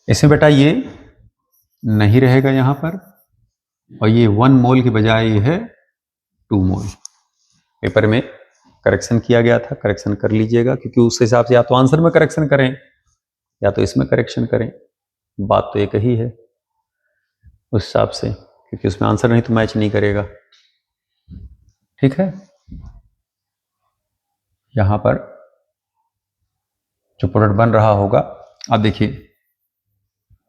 इसमें बेटा ये नहीं रहेगा यहां पर, और ये 1 मोल की बजाय ये है 2 मोल। पेपर में करेक्शन किया गया था, करेक्शन कर लीजिएगा, क्योंकि उस हिसाब से या तो आंसर में करेक्शन करें या तो इसमें करेक्शन करें, बात तो एक ही है उस हिसाब से, क्योंकि उसमें आंसर नहीं तो मैच नहीं करेगा, ठीक है। यहां पर जो प्रोडक्ट बन रहा होगा, अब देखिए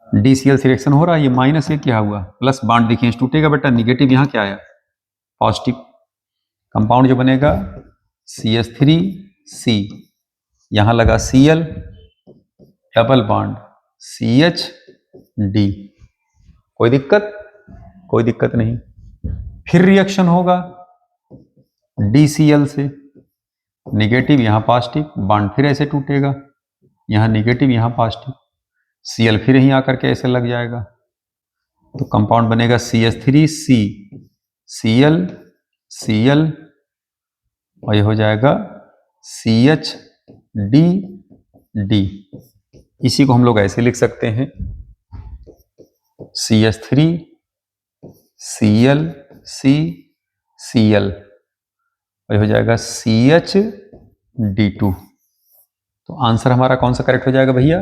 DCl से रिएक्शन हो रहा है, ये माइनस है, क्या हुआ प्लस, बॉन्ड देखिए टूटेगा बेटा, निगेटिव यहां क्या आया पॉजिटिव। कंपाउंड जो बनेगा CH3C, यहां लगा Cl, डबल बॉन्ड CHD, कोई दिक्कत, कोई दिक्कत नहीं। फिर रिएक्शन होगा DCl से, निगेटिव यहां पॉजिटिव, बॉन्ड फिर ऐसे टूटेगा, यहां निगेटिव यहां पॉजिटिव, Cl फिर यहीं आकर के ऐसे लग जाएगा, तो कंपाउंड बनेगा CH3C Cl Cl और ये हो जाएगा CH2D। इसी को हम लोग ऐसे लिख सकते हैं CH3 Cl C Cl और ये हो जाएगा CH2D। तो आंसर हमारा कौन सा करेक्ट हो जाएगा भैया?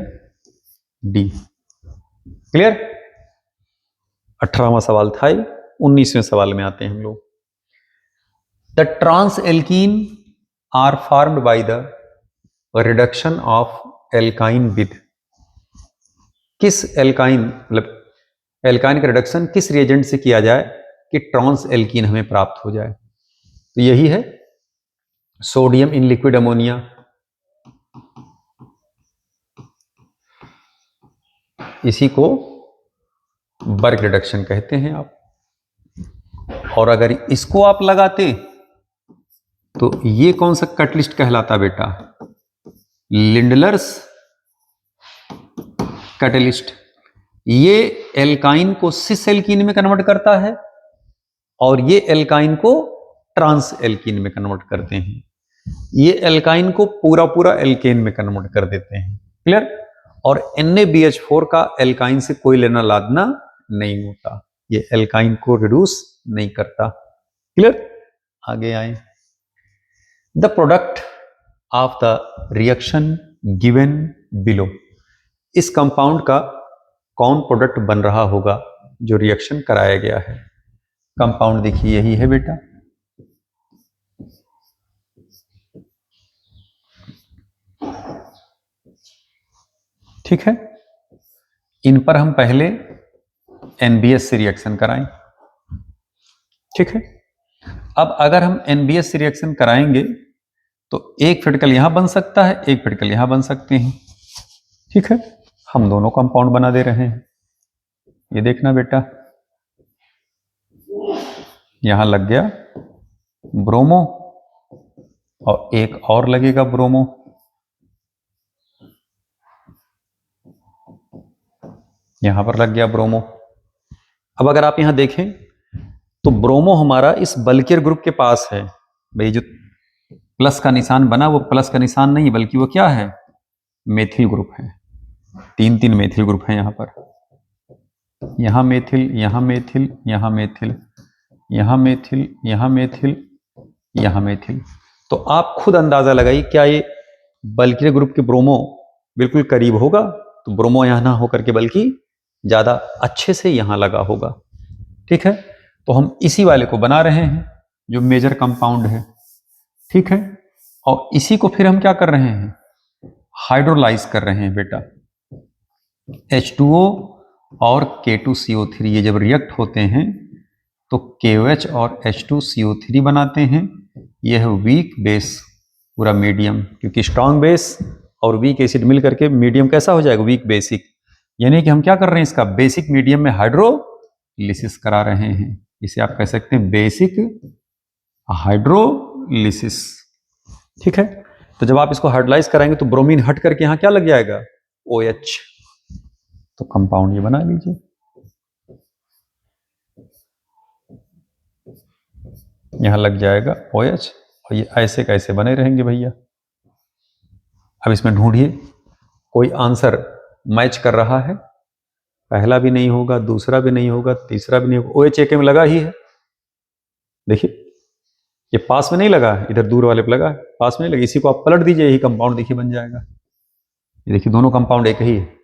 डी। क्लियर? 18वां सवाल था, 19वें सवाल में आते हैं हम लोग। The trans alkene are formed by the reduction of alkyne with. किस एल्काइन मतलब एल्काइन का रिडक्शन किस रिएजेंट से किया जाए कि ट्रांस एल्कीन हमें प्राप्त हो जाए? तो यही है सोडियम इन लिक्विड अमोनिया, इसी को बर्क रिडक्शन कहते हैं आप। और अगर इसको आप लगाते तो ये कौन सा कैटलिस्ट कहलाता बेटा? Lindlar's catalyst. ये एल्काइन को सिस एल्कीन में कन्वर्ट करता है और ये एल्काइन को ट्रांस एल्कीन में कन्वर्ट करते हैं। ये एल्काइन को पूरा पूरा एल्केन में कन्वर्ट कर देते हैं। क्लियर? और NaBH4 का एल्काइन से कोई लेना लादना नहीं होता, ये एल्काइन को रिड्यूस नहीं करता। क्लियर? आगे आए। The product of the reaction given below. इस कंपाउंड का कौन प्रोडक्ट बन रहा होगा जो रिएक्शन कराया गया है? कंपाउंड देखिए यही है बेटा, ठीक है। इन पर हम पहले NBS से रिएक्शन कराएं, ठीक है। अब अगर हम NBS से रिएक्शन कराएंगे तो एक फिटकल यहां बन सकता है, एक फिटकल यहां बन सकते हैं, ठीक है। हम दोनों कंपाउंड बना दे रहे हैं। ये देखना बेटा, यहां लग गया ब्रोमो और एक और लगेगा ब्रोमो। यहां पर लग गया ब्रोमो। अब अगर आप यहां देखें तो ब्रोमो हमारा इस बल्कियर ग्रुप के पास है। भाई जो प्लस का निशान बना वो प्लस का निशान नहीं बल्कि वो क्या है? मेथिल ग्रुप है। तीन तीन मेथिल ग्रुप है यहां पर। यहां मेथिल, यहां मेथिल, यहां मेथिल, यहां मेथिल, यहां मेथिल, यहां मेथिल। तो आप खुद अंदाजा लगाइए, क्या ये बल्कियर ग्रुप के ब्रोमो बिल्कुल करीब होगा? तो ब्रोमो यहां ना होकर के बल्कि ज्यादा अच्छे से यहां लगा होगा, ठीक है। तो हम इसी वाले को बना रहे हैं जो मेजर कंपाउंड है, ठीक है। और इसी को फिर हम क्या कर रहे हैं? हाइड्रोलाइज कर रहे हैं बेटा। H2O और K2CO3 ये जब रिएक्ट होते हैं तो KOH और H2CO3 बनाते हैं। यह है वीक बेस पूरा मीडियम, क्योंकि स्ट्रॉन्ग बेस और वीक एसिड मिल करके मीडियम कैसा हो जाएगा? Weak basic. यानी कि हम क्या कर रहे हैं? इसका बेसिक मीडियम में हाइड्रोलिसिस करा रहे हैं। इसे आप कह सकते हैं बेसिक हाइड्रोलिसिस, ठीक है। तो जब आप इसको हाइड्रोलाइज कराएंगे तो ब्रोमीन हट करके यहां क्या लग जाएगा? OH। तो कंपाउंड ये बना लीजिए। यहां लग जाएगा OH और ये ऐसे कैसे बने रहेंगे भैया? अब इसमें ढूंढिए कोई आंसर मैच कर रहा है। पहला भी नहीं होगा, दूसरा भी नहीं होगा, तीसरा भी नहीं होगा। OH एक में लगा ही है, देखिए ये पास में नहीं लगा, इधर दूर वाले पे लगा, पास में नहीं लगा। इसी को आप पलट दीजिए, यही कंपाउंड देखिए बन जाएगा। ये देखिए दोनों कंपाउंड एक ही है,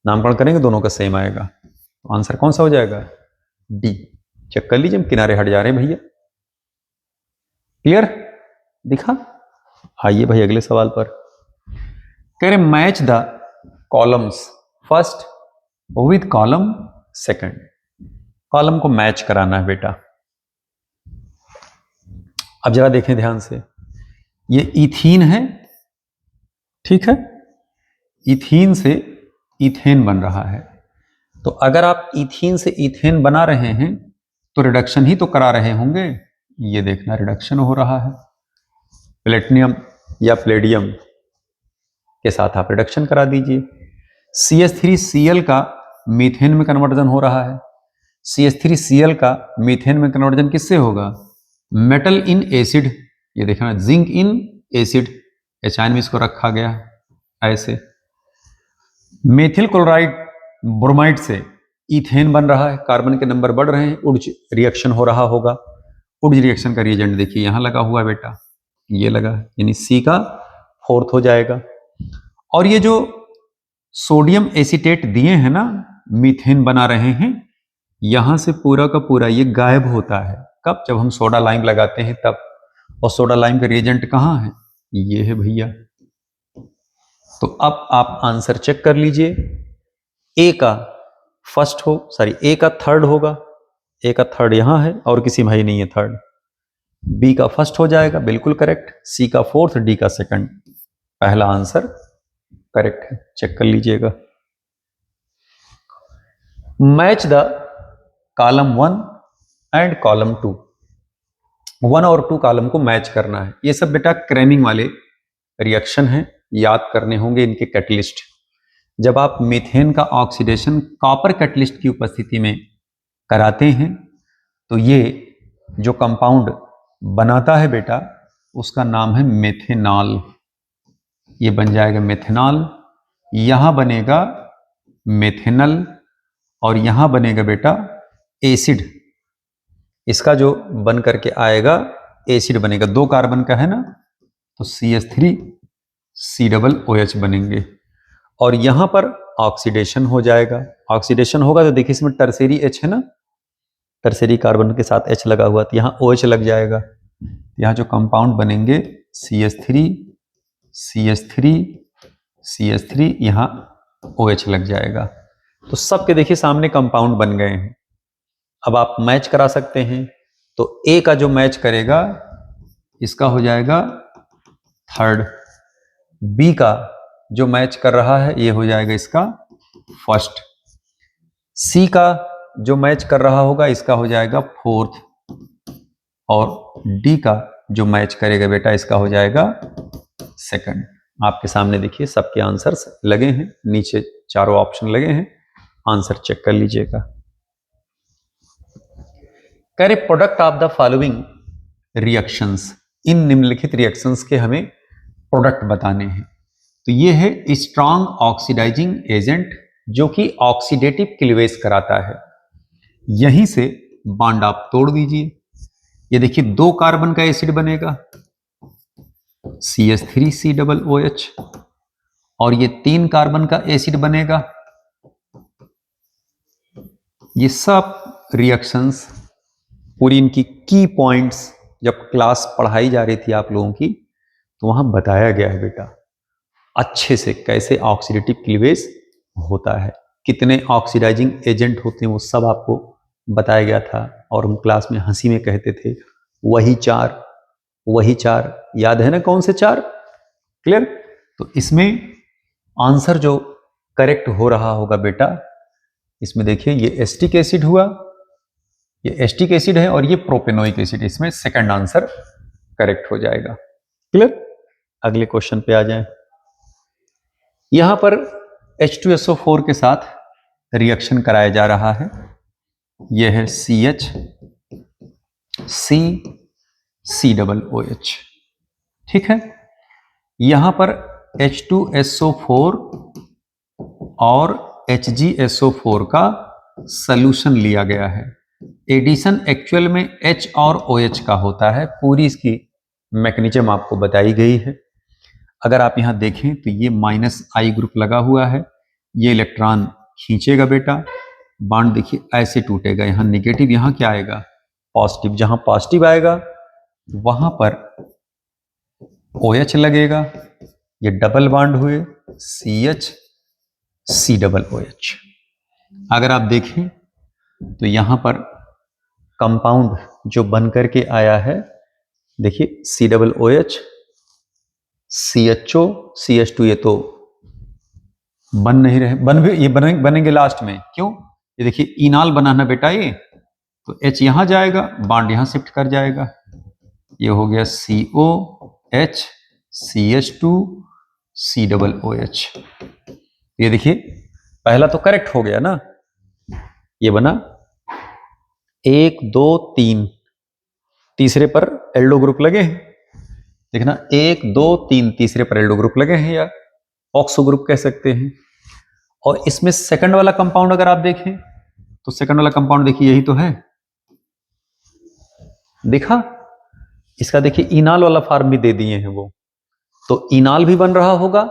नामकरण करेंगे दोनों का सेम आएगा। तो आंसर कौन सा हो जाएगा? डी। चेक कर लीजिए, हम किनारे हट जा रहे हैं भैया। क्लियर दिखा? आइए भाई अगले सवाल पर। कह रहे match the columns first with column second. Column को मैच कराना है बेटा। अब जरा देखें ध्यान से, ये इथीन है, ठीक है। इथीन से इथेन बन रहा है। तो अगर आप इथीन से इथेन बना रहे हैं तो रिडक्शन ही तो करा रहे होंगे। ये देखना रिडक्शन हो रहा है। प्लेटिनियम या प्लेडियम के साथ आप रिडक्शन करा दीजिए। CH3Cl का मीथेन में कन्वर्जन हो रहा है। CH3Cl का मीथेन में कन्वर्जन किससे होगा? मेटल इन एसिड, ये देखना जिंक इन एसिड, एचाइन में इसको रखा गया ऐसे। मेथिल क्लोराइड ब्रोमाइड से इथेन बन रहा है, कार्बन के नंबर बढ़ रहे हैं, उड्ज रिएक्शन हो रहा होगा। उड्ज रिएक्शन का रिएजेंट देखिए यहां लगा हुआ है बेटा, ये लगा है, यानी C का 4th हो जाएगा। और ये जो सोडियम एसीटेट दिए हैं ना, मीथेन बना रहे हैं, यहां से पूरा का पूरा ये गायब होता है। कब? जब हम सोडा लाइम लगाते हैं तब। और सोडा लाइम का रिएजेंट कहां है? ये है भैया। तो अब आप आंसर चेक कर लीजिए। ए का फर्स्ट हो, सॉरी ए का थर्ड होगा, ए का थर्ड यहां है और किसी में ही नहीं है थर्ड। बी का फर्स्ट हो जाएगा, बिल्कुल करेक्ट। सी का 4th, डी का 2nd। पहला आंसर करेक्ट है, चेक कर लीजिएगा। Match the column 1 and column 2। 1 और 2 कॉलम को मैच करना है। ये सब बेटा क्रैनिंग वाले रिएक्शन है, याद करने होंगे इनके कैटलिस्ट। जब आप मीथेन का ऑक्सीडेशन कॉपर कैटलिस्ट की उपस्थिति में कराते हैं तो ये जो कंपाउंड बनाता है बेटा उसका नाम है मेथेनॉल। ये बन जाएगा मेथेनॉल, यहां बनेगा मेथेनल और यहां बनेगा बेटा एसिड। इसका जो बन करके आएगा एसिड बनेगा, 2 कार्बन का है ना, तो CH3COOH बनेंगे। और यहां पर ऑक्सीडेशन हो जाएगा। ऑक्सीडेशन होगा तो देखिए इसमें टर्सेरी H है ना, टर्सेरी कार्बन के साथ H लगा हुआ, तो यहां OH लग जाएगा। यहां जो कंपाउंड बनेंगे CH3 यहां OH लग जाएगा। तो सबके देखिए सामने कंपाउंड बन गए हैं। अब आप मैच करा सकते हैं, तो ए का जो मैच करेगा इसका हो जाएगा 3rd, बी का जो मैच कर रहा है ये हो जाएगा इसका 1st, सी का जो मैच कर रहा होगा इसका हो जाएगा 4th, और डी का जो मैच करेगा बेटा इसका हो जाएगा 2nd। आपके सामने देखिए सबके आंसर्स लगे हैं, नीचे चारों ऑप्शन लगे हैं, आंसर चेक कर लीजिएगा। कह रहे product of the following reactions, इन निम्नलिखित रिएक्शंस के हमें प्रोडक्ट बताने हैं। तो ये है स्ट्रॉन्ग ऑक्सीडाइजिंग एजेंट जो कि ऑक्सीडेटिव क्लीवेज कराता है। यहीं से बॉन्ड आप तोड़ दीजिए। ये देखिए 2 कार्बन का एसिड बनेगा CH3COOH, और ये 3 कार्बन का एसिड बनेगा। ये सब रिएक्शंस पूरी इनकी की पॉइंट्स जब क्लास पढ़ाई जा रही थी आप लोगों की तो वहां बताया गया है बेटा अच्छे से कैसे ऑक्सीडेटिव क्लीवेज होता है, कितने ऑक्सीडाइजिंग एजेंट होते हैं वो सब आपको बताया गया था। और हम क्लास में हंसी में कहते थे वही 4 याद है ना, कौन से 4? क्लियर? तो इसमें आंसर जो करेक्ट हो रहा होगा बेटा, इसमें देखिए ये एस्टिक एसिड हुआ, ये एस्टिक एसिड है और ये प्रोपेनोइक एसिड, इसमें 2nd आंसर करेक्ट हो जाएगा। क्लियर? अगले क्वेश्चन पे आ जाएं। यहां पर H2SO4 के साथ रिएक्शन कराया जा रहा है। यह है CH3COOH, ठीक है। यहां पर H2SO4 और HgSO4 का सॉल्यूशन लिया गया है। एडिशन एक्चुअल में H और OH का होता है, पूरी इसकी मैकेनिज्म आपको बताई गई है। अगर आप यहां देखें तो ये -I ग्रुप लगा हुआ है, ये इलेक्ट्रॉन खींचेगा बेटा, बॉन्ड देखिए ऐसे टूटेगा, यहां नेगेटिव, यहां क्या आएगा पॉजिटिव, जहां पॉजिटिव आएगा वहां पर OH लगेगा, ये डबल बॉन्ड हुए CH3COOH। अगर आप देखें तो यहां पर कंपाउंड जो बन करके आया है देखिए COOH CHO CH2, ये तो बन नहीं रहे, ये बनेंगे लास्ट में, क्यों? ये देखिए इनाल बनाना बेटा, ये तो H यहां जाएगा, बॉन्ड यहां शिफ्ट कर जाएगा, ये हो गया COH CH2 COOH। ये देखिए पहला तो करेक्ट हो गया ना, ये बना 1 2 3, तीसरे पर एल्डो ग्रुप लगे हैं, देखना 1 2 3 तीसरे पर एल्डो ग्रुप लगे हैं या ऑक्सो ग्रुप कह सकते हैं। और इसमें सेकंड वाला कंपाउंड अगर आप देखें तो सेकंड वाला कंपाउंड देखिए यही तो है, देखा, इसका देखिए इनाल वाला फॉर्म भी दे दिए हैं वो, तो इनाल भी बन रहा होगा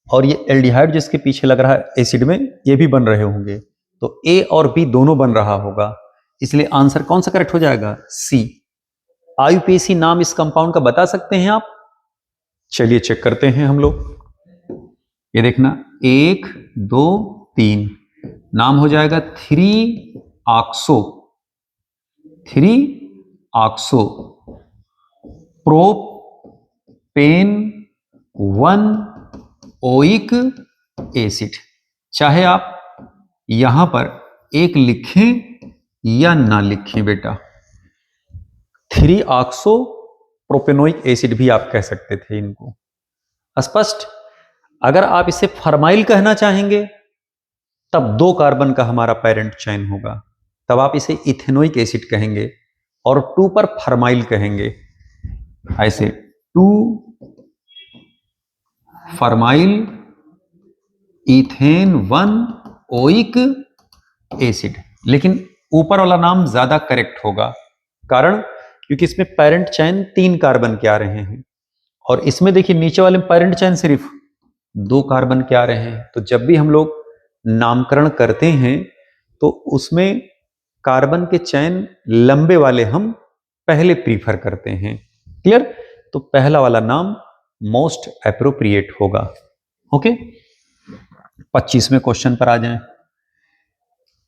और ये एल्डिहाइड जिसके पीछे लग रहा है एसिड में ये भी बन रहे होंगे, तो ए और बी दोनों बन रहा होगा, इसलिए आंसर कौन सा करेक्ट हो जाएगा, सी। आईयूपीएसी नाम इस कंपाउंड का बता सकते हैं आप, चलिए चेक करते हैं हम लोग। ये देखना 1 2 3 नाम हो जाएगा 3-ऑक्सो, 3-ऑक्सो प्रोपेन 1-ओइक एसिड। चाहे आप यहां पर एक लिखें या ना लिखें बेटा, 3-ऑक्सो प्रोपेनोइक एसिड भी आप कह सकते थे इनको, स्पष्ट। अगर आप इसे फॉर्माइल कहना चाहेंगे तब 2 कार्बन का हमारा पेरेंट चेन होगा, तब आप इसे इथेनोइक एसिड कहेंगे और 2 पर फॉर्माइल कहेंगे, ऐसे 2 फॉर्माइल इथेन 1-ओइक एसिड। लेकिन ऊपर वाला नाम ज्यादा करेक्ट होगा, कारण क्योंकि इसमें पेरेंट चेन 3 कार्बन के आ रहे हैं और इसमें देखिए नीचे वाले में पेरेंट चेन सिर्फ 2 कार्बन के आ रहे हैं। तो जब भी हम लोग नामकरण करते हैं तो उसमें कार्बन के चेन लंबे वाले हम पहले प्रीफर करते हैं, क्लियर। तो पहला वाला नाम मोस्ट एप्रोप्रिएट होगा। ओके, 25वें क्वेश्चन पर आ जाएं।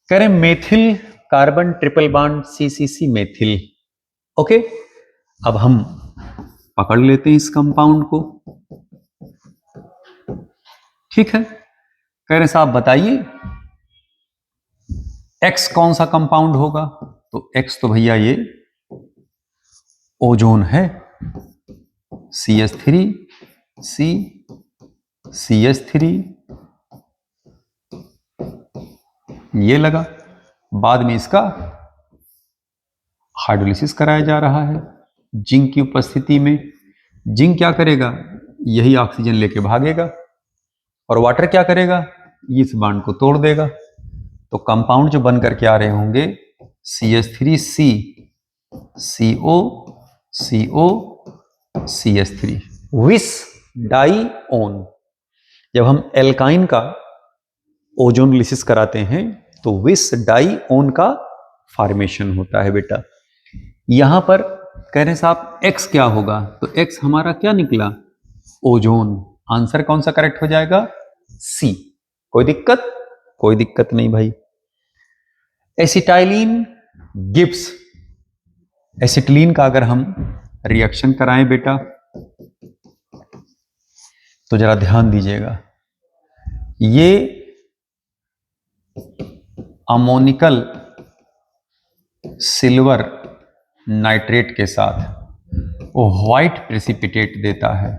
कह रहे methyl carbon triple bond CCC methyl. Okay, अब हम पकड़ लेते हैं इस कंपाउंड को, ठीक है। कह रहे साहब बताइए X कौन सा कंपाउंड होगा, तो X तो भैया ये ओजोन है, CH3C CH3 ये लगा, बाद में इसका हाइड्रोलिसिस कराया जा रहा है जिंक की उपस्थिति में। जिंक क्या करेगा, यही ऑक्सीजन लेके भागेगा और वाटर क्या करेगा, इस बॉन्ड को तोड़ देगा। तो कंपाउंड जो बन करके आ रहे होंगे CH3C CO CO CH3 विस डाइओन। जब हम एल्काइन का ओजोन लिसिस कराते हैं तो विस डाइओन का फॉर्मेशन होता है बेटा। यहां पर कह रहे साहब X क्या होगा, तो X हमारा क्या निकला, ओजोन। आंसर कौन सा करेक्ट हो जाएगा, C। कोई दिक्कत, कोई दिक्कत नहीं भाई। एसिटाइलिन गिब्स, एसिटिलीन का अगर हम रिएक्शन कराएं बेटा तो जरा ध्यान दीजिएगा, ये अमोनिकल सिल्वर नाइट्रेट के साथ वो व्हाइट प्रेसिपिटेट देता है,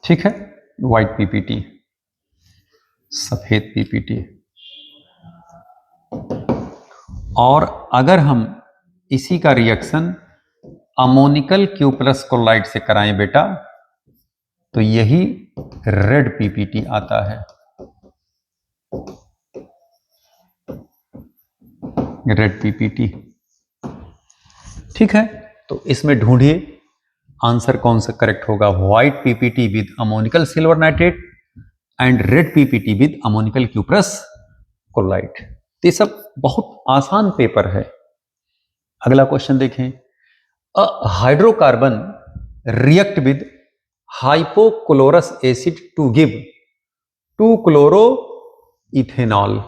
ठीक है, व्हाइट पीपीटी, सफेद पीपीटी। और अगर हम इसी का रिएक्शन अमोनिकल क्यूप्लस क्लोराइड से कराएं बेटा तो यही रेड पीपीटी आता है, रेड पीपीटी, ठीक है। तो इसमें ढूंढिए आंसर कौन सा करेक्ट होगा, white PPT with ammoniacal silver nitrate and red PPT with ammoniacal cuprous chloride. तो ये सब बहुत आसान पेपर है। अगला क्वेश्चन देखें, a hydrocarbon react with hypochlorous acid to give 2-क्लोरो इथेनॉल।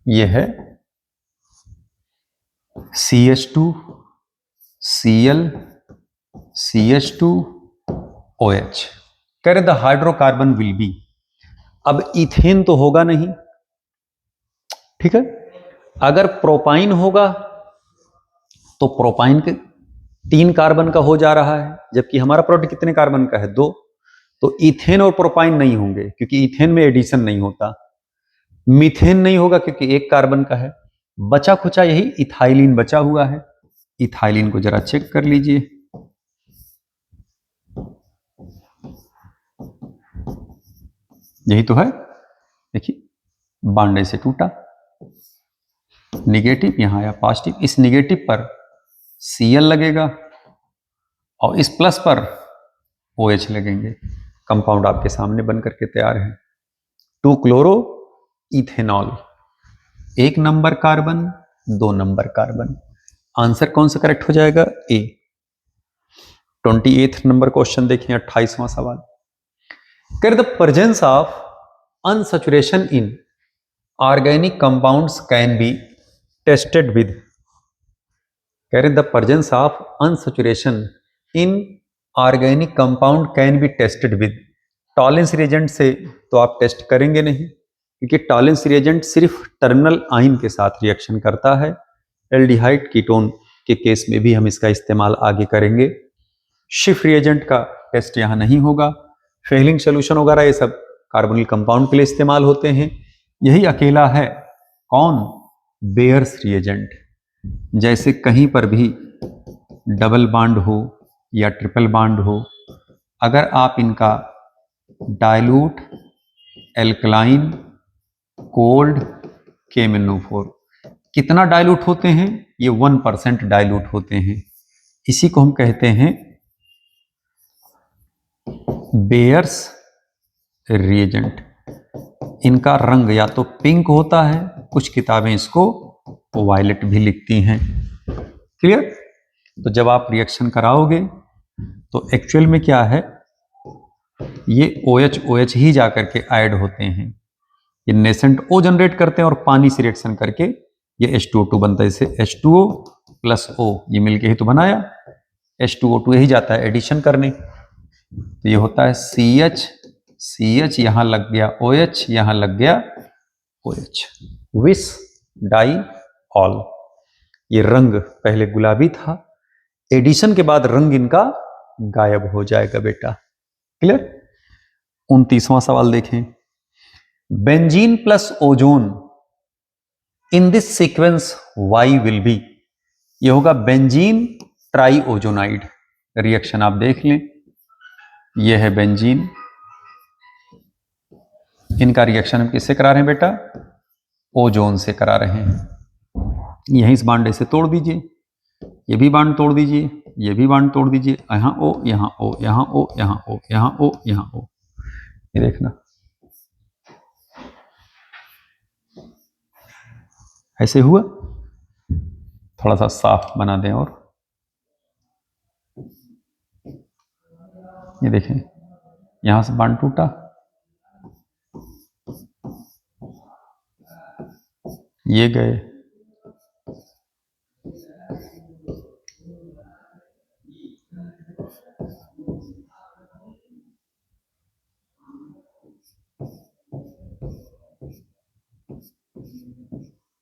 यह है CH2 Cl CH2OH। कह रहे द हाइड्रोकार्बन विल बी, अब इथेन तो होगा नहीं, ठीक है। अगर प्रोपाइन होगा तो प्रोपाइन के 3 कार्बन का हो जा रहा है, जबकि हमारा प्रोडक्ट कितने कार्बन का है, 2। तो इथेन और प्रोपाइन नहीं होंगे क्योंकि इथेन में एडिशन नहीं होता, मीथेन नहीं होगा क्योंकि एक कार्बन का है, बचा खुचा यही इथाइलिन बचा हुआ है। इथाइलिन को जरा चेक कर लीजिए, यही तो है, देखिए बॉन्ड ऐसे टूटा, निगेटिव यहां आया पॉजिटिव, इस निगेटिव पर Cl लगेगा और इस प्लस पर OH लगेंगे, कंपाउंड आपके सामने बन करके तैयार है, 2 chloro ethanol, 1 number carbon 2 number carbon. Answer कौन सा करेक्ट हो जाएगा? ए। 28 नंबर क्वेश्चन देखिए, 28वां सवाल, कर the presence of unsaturation in organic compounds can be tested with, कह रहे the presence of unsaturation in organic compound can be tested with, Tollens reagent से तो आप टेस्ट करेंगे नहीं क्योंकि टॉलेंस रिएजेंट सिर्फ टर्मिनल आयन के साथ रिएक्शन करता है, एल्डिहाइड कीटोन के केस में भी हम इसका इस्तेमाल आगे करेंगे। शिफ्ट रिएजेंट का टेस्ट यहाँ नहीं होगा, फेलिंग सोल्यूशन वगैरह ये सब कार्बोनिल कंपाउंड के लिए इस्तेमाल होते हैं, यही अकेला है कौन? Bears reagent. जैसे कहीं पर भी डबल बॉन्ड हो या ट्रिपल बॉन्ड हो, अगर आप इनका डाइल्यूट एल्कलाइन कोल्ड KMnO4, कितना डाइल्यूट होते हैं? ये 1% डाइल्यूट होते हैं, इसी को हम कहते हैं बेयर्स रिएजेंट। इनका रंग या तो पिंक होता है, कुछ किताबें इसको वायलेट भी लिखती हैं, क्लियर? तो जब आप रिएक्शन कराओगे तो एक्चुअल में क्या है, ये OH ही जाकर के ऐड होते हैं, ये नेसेंट O जनरेट करते हैं और पानी से रिएक्शन करके ये H2O2 बनता है, इसे H2O प्लस O ये मिलके ही तो बनाया, H2O2 यही जाता है एडिशन करने, तो ये होता है CH यहां लग गया OH, यहां लग गया OH, विस डाई ऑल। ये रंग पहले गुलाबी था, एडिशन के बाद रंग इनका गायब हो जाएगा बेटा, क्लियर? 29वां सवाल देखें, benzene plus ozone in this sequence Y will be, ये होगा बेंजीन ट्राई ओजोनाइड, रिएक्शन आप देख लें, ये है बेंजीन, इनका रिएक्शन हम किससे करा रहे हैं बेटा? ओजोन से करा रहे हैं, यहीं इस बांड से तोड़ दीजिए, ये भी बांड तोड़ दीजिए, ये भी बांड तोड़ दीजिए, यहां O यहां O यहां O यहां O यहां O यहां O, ये देखना ऐसे हुआ, थोड़ा सा साफ बना दें और ये देखें यहां से बांड टूटा, ये गए,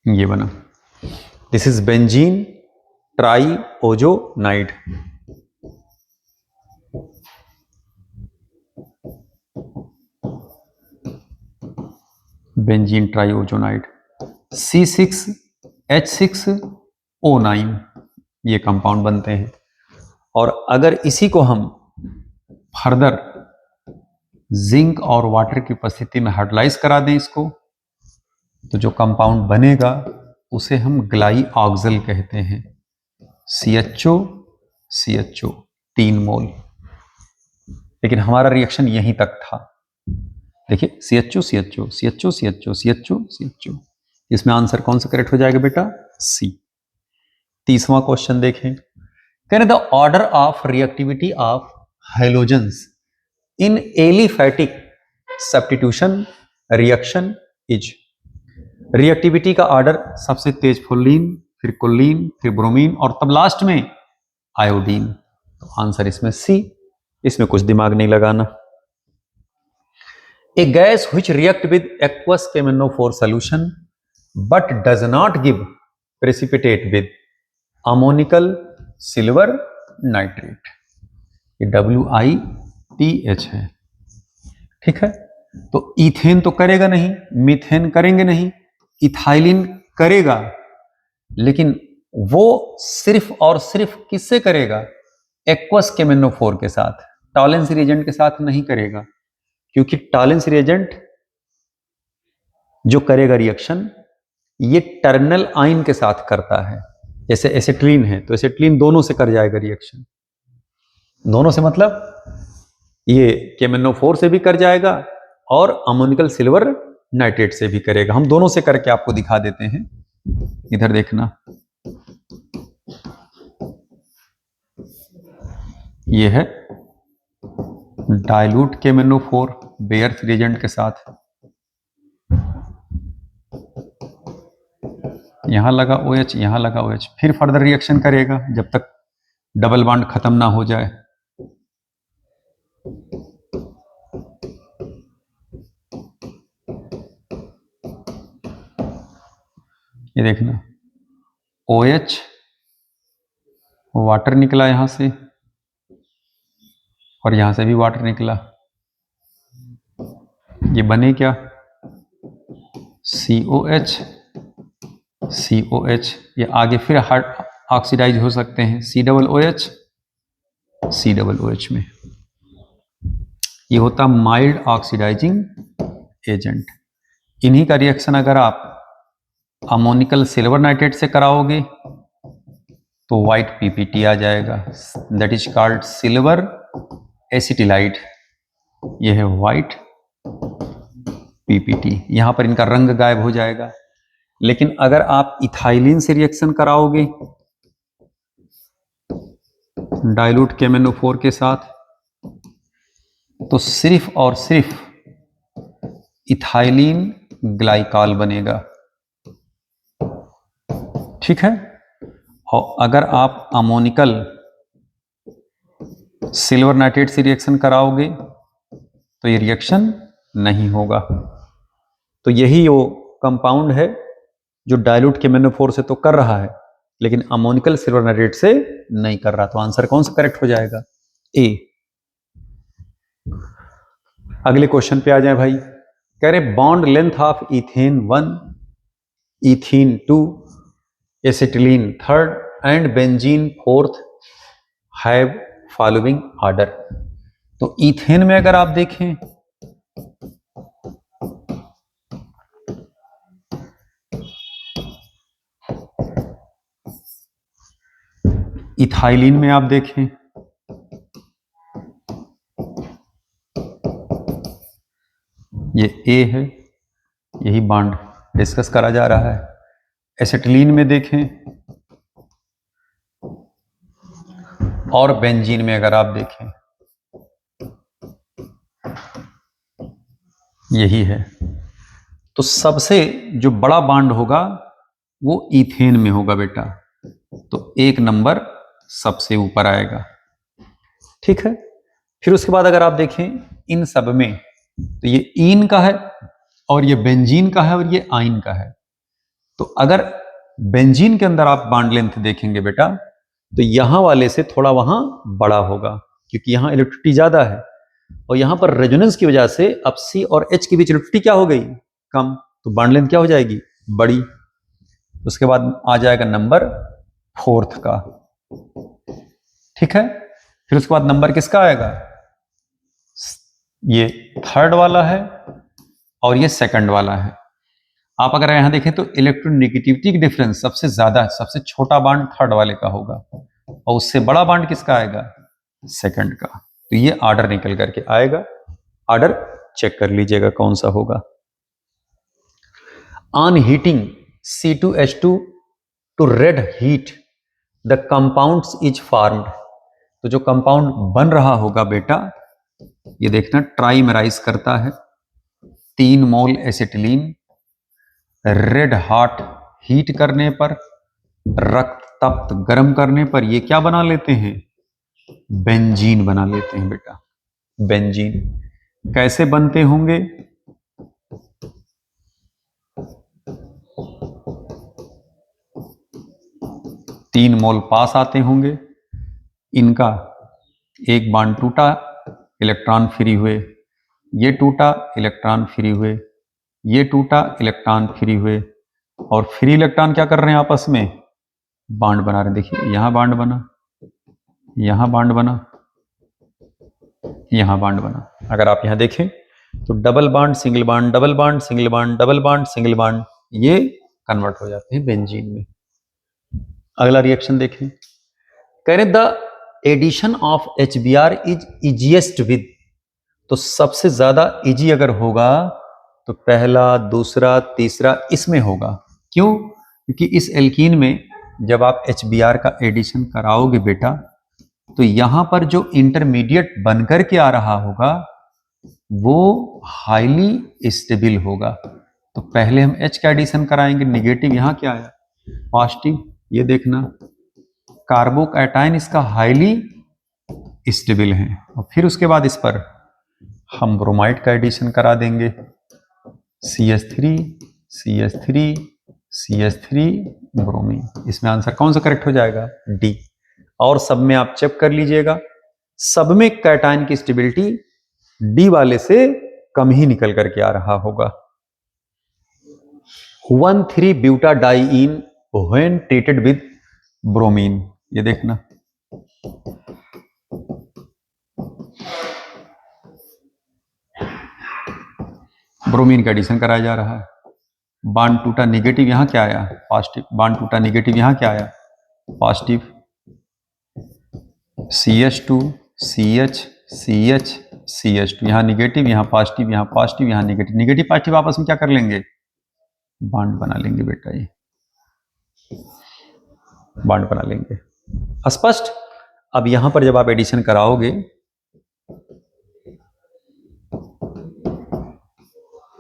ये बना, this is benzene try ozonide. Benzene try ozonide C6H6O9 ये कंपाउंड बनते हैं, और अगर इसी को हम फर्दर जिंक और वाटर की उपस्थिति में हाइड्रोलाइज करा दें इसको, तो जो कंपाउंड बनेगा उसे हम ग्लाई ऑक्सल कहते हैं, CHO 3 मोल, लेकिन हमारा रिएक्शन यहीं तक था, देखिए CHO, इसमें आंसर कौन सा करेक्ट हो जाएगा बेटा? C। 30वां क्वेश्चन देखें, can the order of reactivity of halogens in aliphatic substitution reaction is, reactivity का ऑर्डर सबसे तेज फुल्लीन, फिर कुल्लीन, फिर ब्रोमीन और तब लास्ट में आयोडीन, तो आंसर इसमें C, इसमें कुछ दिमाग नहीं लगाना। A gas which react with aqueous KMnO4 solution but does not give precipitate with ammonical silver nitrate, ये WiTH है, ठीक है, तो इथेन तो करेगा नहीं, मीथेन करेंगे नहीं, इथाइलिन करेगा, लेकिन वो सिर्फ और सिर्फ किससे करेगा? एक्वस KMnO4 के साथ, टॉलेंस रिएजेंट के साथ नहीं करेगा, क्योंकि टॉलेंस रिएजेंट जो करेगा रिएक्शन ये टर्मिनल आयन के साथ करता है। जैसे एसिटिलीन है तो एसिटिलीन दोनों से कर जाएगा रिएक्शन, दोनों से मतलब ये KMnO4 से भी कर जाएगा और अमोनिकल सिल्वर नाइट्रेट से भी करेगा। हम दोनों से करके आपको दिखा देते हैं, इधर देखना, ये है डाइल्यूट KMnO4 बेयर्थ रिएजेंट के साथ, यहां लगा OH, यहां लगा OH, फिर फर्दर रिएक्शन करेगा जब तक डबल बॉन्ड खत्म ना हो जाए। ये देखना, OH वाटर निकला यहां से और यहां से भी वाटर निकला, ये बने क्या? COH, COH, ये आगे फिर हार्ड ऑक्सीडाइज हो सकते हैं COOH, COOH में, ये होता माइल्ड ऑक्सीडाइजिंग एजेंट। इन्हीं का रिएक्शन अगर आप अमोनिकल सिल्वर नाइट्रेट से कराओगे तो व्हाइट PPT आ जाएगा, that is called silver acetylide, ये है व्हाइट PPT। यहां पर इनका रंग गायब हो जाएगा। लेकिन अगर आप इथाइलिन से रिएक्शन कराओगे डाइल्यूट KMnO4 के साथ तो सिर्फ और सिर्फ इथाइलिन ग्लाइकॉल बनेगा, ठीक है। और अगर आप अमोनिकल सिल्वर नाइट्रेट से रिएक्शन कराओगे तो ये रिएक्शन नहीं होगा। तो यही वो कंपाउंड है जो डाइल्यूट KMnO4 से तो कर रहा है लेकिन अमोनिकल सिल्वर नाइट्रेट से नहीं कर रहा। तो आंसर कौन सा करेक्ट हो जाएगा? ए। अगले क्वेश्चन पे आ जाए भाई। कह रहे bond length of ethane 1, ethene 2, acetylene 3rd and benzene 4th have following order. तो इथेन में अगर आप देखें इथाइलिन में आप देखें ये ए है, यही बॉन्ड डिस्कस करा जा रहा है। एसिटिलीन में देखें और बेंजीन में अगर आप देखें यही है। तो सबसे जो बड़ा बॉन्ड होगा वो इथेन में होगा बेटा, तो 1 नंबर सबसे ऊपर आएगा, ठीक है। फिर उसके बाद अगर आप देखें इन सब में तो ये ईन का है और ये बेंजीन का है और ये आइन का है। तो अगर बेंजीन के अंदर आप बॉन्ड लेंथ देखेंगे बेटा तो यहां वाले से थोड़ा वहां बड़ा होगा क्योंकि यहां इलेक्ट्रिसिटी ज्यादा है और यहां पर रेजोनेंस की वजह से अब C और H के बीच इलेक्ट्रिसिटी क्या हो गई? कम। तो बॉन्ड लेंथ क्या हो जाएगी? बड़ी। उसके बाद आ जाएगा नंबर 4th का, ठीक है। फिर उसके बाद नंबर किसका आएगा? ये 3rd वाला है और ये 2nd वाला है। आप अगर यहां देखें तो इलेक्ट्रोनेगेटिविटी की डिफरेंस सबसे ज्यादा है, सबसे छोटा बॉन्ड 3rd वाले का होगा और उससे बड़ा बॉन्ड किसका आएगा? 2nd का। तो ये ऑर्डर निकल करके आएगा, ऑर्डर चेक कर लीजिएगा कौन सा होगा। On heating C2H2 to red heat the compounds is formed. तो जो कंपाउंड बन रहा होगा बेटा ये देखना ट्राइमेराइज करता है, 3 मोल एसिटिलीन रेड हॉट हीट करने पर, रक्त तप्त गर्म करने पर ये क्या बना लेते हैं? बेंजीन बना लेते हैं बेटा। बेंजीन कैसे बनते होंगे? तीन मोल पास आते होंगे, इनका एक बॉन्ड टूटा, इलेक्ट्रॉन फ्री हुए, ये टूटा, इलेक्ट्रॉन फ्री हुए, ये टूटा, इलेक्ट्रॉन फ्री हुए, और फ्री इलेक्ट्रॉन क्या कर रहे हैं आपस में, बॉन्ड बना रहे हैं। देखिए यहां बॉन्ड बना, यहां बॉन्ड बना, यहां बॉन्ड बना। अगर आप यहां देखें तो double bond single bond, double bond single bond, double bond single bond, ये कन्वर्ट हो जाते हैं बेंजीन में। अगला रिएक्शन देखें, कह रहे the addition of HBr is easiest with, तो सबसे ज्यादा इजी अगर होगा तो पहला, दूसरा, तीसरा इसमें होगा। क्यों? क्योंकि इस एल्कीन में जब आप HBr का एडिशन कराओगे बेटा, तो यहां पर जो इंटरमीडिएट बनकर के आ रहा होगा वो हाईली स्टेबल होगा। तो पहले हम H का एडिशन कराएंगे, निगेटिव यहां क्या आया, पॉजिटिव, ये देखना कार्बोकैटायन इसका हाईली स्टेबल है, और फिर उसके बाद इस पर हम ब्रोमाइड का एडिशन करा देंगे, CH3 CH3 CH3 ब्रोमीन। इसमें आंसर कौन सा करेक्ट हो जाएगा, डी। और सब में आप चेक कर लीजिएगा, सब में कैटायन की स्टेबिलिटी डी वाले से कम ही निकल करके आ रहा होगा। 1,3-ब्यूटाडाइईन व्हेन ट्रीटेड विद ब्रोमीन, ये देखना ब्रोमीन का एडिशन कराया जा रहा है, बॉन्ड टूटा, निगेटिव यहां क्या आया, पॉजिटिव, बॉन्ड टूटा, निगेटिव यहां क्या आया, positive, CH2 CH CH CH2, यहां निगेटिव, यहां पॉजिटिव, यहां पॉजिटिव, यहां निगेटिव, निगेटिव पॉजिटिव आपस में क्या कर लेंगे, बॉन्ड बना लेंगे बेटा, ये बॉन्ड बना लेंगे। स्पष्ट? अब यहां पर जब आप एडिशन कराओगे,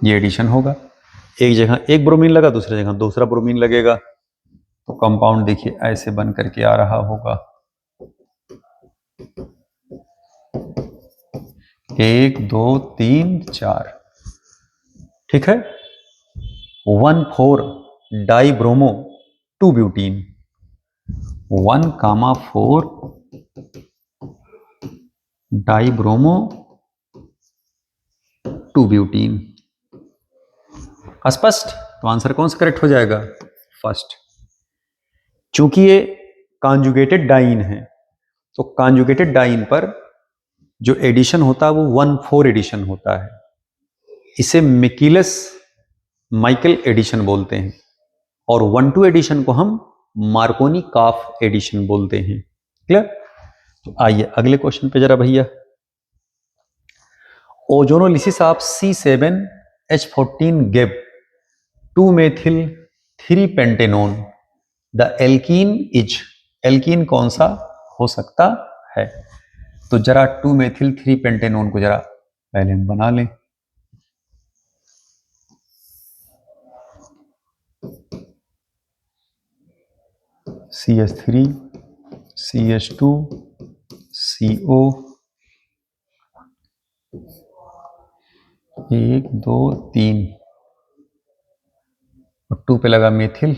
ये एडिशन होगा, एक जगह एक ब्रोमीन लगा, दूसरी जगह दूसरा ब्रोमीन लगेगा, तो कंपाउंड देखिए ऐसे बन करके आ रहा होगा, 1 2 3 4, ठीक है। 1,4 डाइब्रोमो 2 ब्यूटीन, 1,4 डाइब्रोमो 2 ब्यूटीन। स्पष्ट? तो आंसर कौन सा करेक्ट हो जाएगा, फर्स्ट। चूंकि ये कॉन्जुगेटेड डाइन है, तो कॉन्जुगेटेड डाइन पर जो एडिशन होता है वो 1,4 एडिशन होता है, इसे मिकेलस माइकल एडिशन बोलते हैं, और 1,2 एडिशन को हम मार्कोनी काफ एडिशन बोलते हैं। क्लियर? तो आइए अगले क्वेश्चन पे जरा भैया, ozonolysis of C7H14 give two methyl three pentanone, the alkene is, alkene कौन सा हो सकता है? तो जरा 2-मेथिल 3-पेंटेनोन को जरा पहले हम बना लें, CH3 CH2 CO, 1 2 3, और 2 पे लगा मेथिल,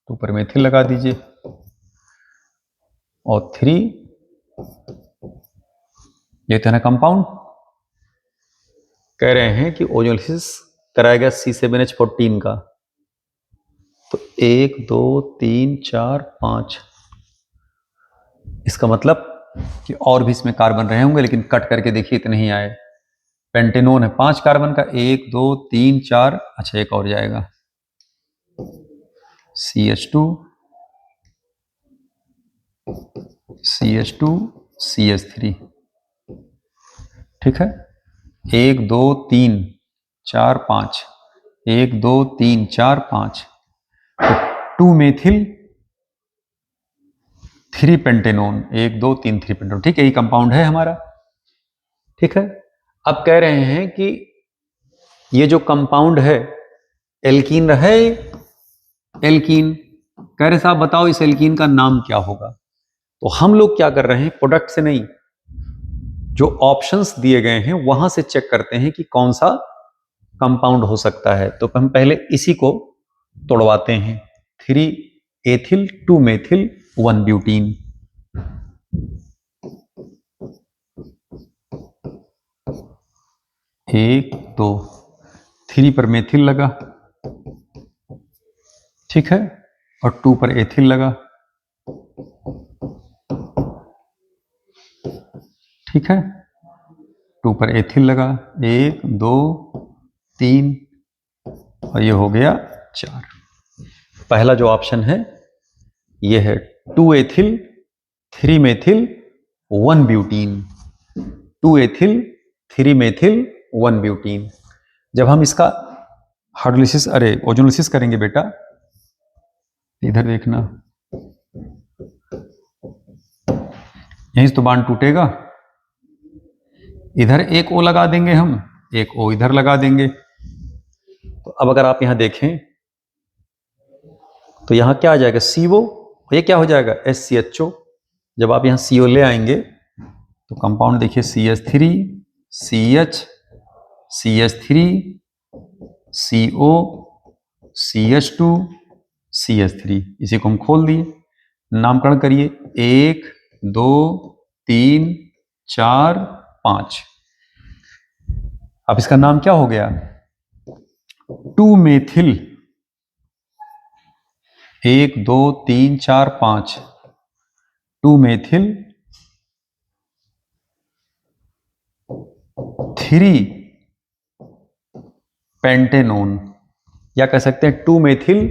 2 पर मेथिल लगा दीजिए, और 3, ये तो है ना कंपाउंड। कह रहे हैं कि ओजोनोलिसिस कराया गया C7H14 का, तो 1 2 3 4 5, इसका मतलब कि और भी इसमें कार्बन रहे होंगे, लेकिन कट करके देखिए इतने ही आए। पेंटेनोन है 5 कार्बन का, 1 2 3 4, अच्छा एक और जाएगा, CH2 CH2 CH3, ठीक है। 1 2 3 4 5, 1 2 3 4 5, तो 2-मेथिल 3-पेंटेनोन, 1 2 3 3-पेंटेनोन, ठीक है, ये कंपाउंड है हमारा, ठीक है। अब कह रहे हैं कि ये जो कंपाउंड है एल्कीन है, एल्कीन, कह रहे साहब बताओ इस एल्कीन का नाम क्या होगा। तो हम लोग क्या कर रहे हैं, प्रोडक्ट से नहीं, जो ऑप्शंस दिए गए हैं वहां से चेक करते हैं कि कौन सा कंपाउंड हो सकता है। तो हम पहले इसी को तोड़वाते हैं, 3-एथिल 2-मेथिल 1-ब्यूटीन, 1 2, 3 पर मेथिल लगा, ठीक है, और 2 पर एथिल लगा, ठीक है, 2 पर एथिल लगा, 1 2 3 और ये हो गया 4। पहला जो ऑप्शन है ये है 2 ethyl 3 methyl 1 butene, 2 ethyl 3 methyl 1 butene. जब हम इसका हाइड्रोलिसिस ओजोनोलिसिस करेंगे बेटा, इधर देखना, यहीं से तो बांड टूटेगा, इधर एक O लगा देंगे हम, एक O इधर लगा देंगे। तो अब अगर आप यहां देखें तो यहां क्या आ जाएगा, CO, ये क्या हो जाएगा, SCHO। जब आप यहां CO ले आएंगे तो कंपाउंड देखिए CH3 CH CH3 CO CH2 CH3, इसी को हम खोल दिए, नामकरण करिए 1 2 3 4 5। अब इसका नाम क्या हो गया, 2 मेथिल 1 2 3 4 5, 2 मेथिल 3 पेंटेनोन, या कह सकते हैं 2 मेथिल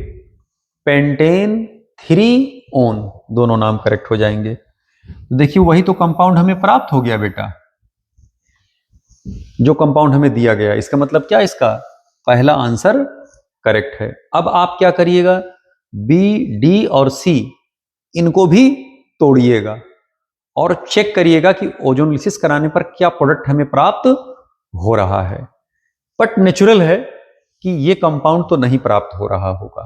पेंटेन 3 ओन, दोनों नाम करेक्ट हो जाएंगे। तो देखिए वही तो कंपाउंड हमें प्राप्त हो गया बेटा, जो कंपाउंड हमें दिया गया। इसका मतलब क्या, इसका पहला आंसर करेक्ट है। अब आप क्या करिएगा, बी डी और सी इनको भी तोड़िएगा और चेक करिएगा कि ओजोनोलिसिस कराने पर क्या प्रोडक्ट हमें प्राप्त हो रहा है। बट नेचुरल है कि ये कंपाउंड तो नहीं प्राप्त हो रहा होगा,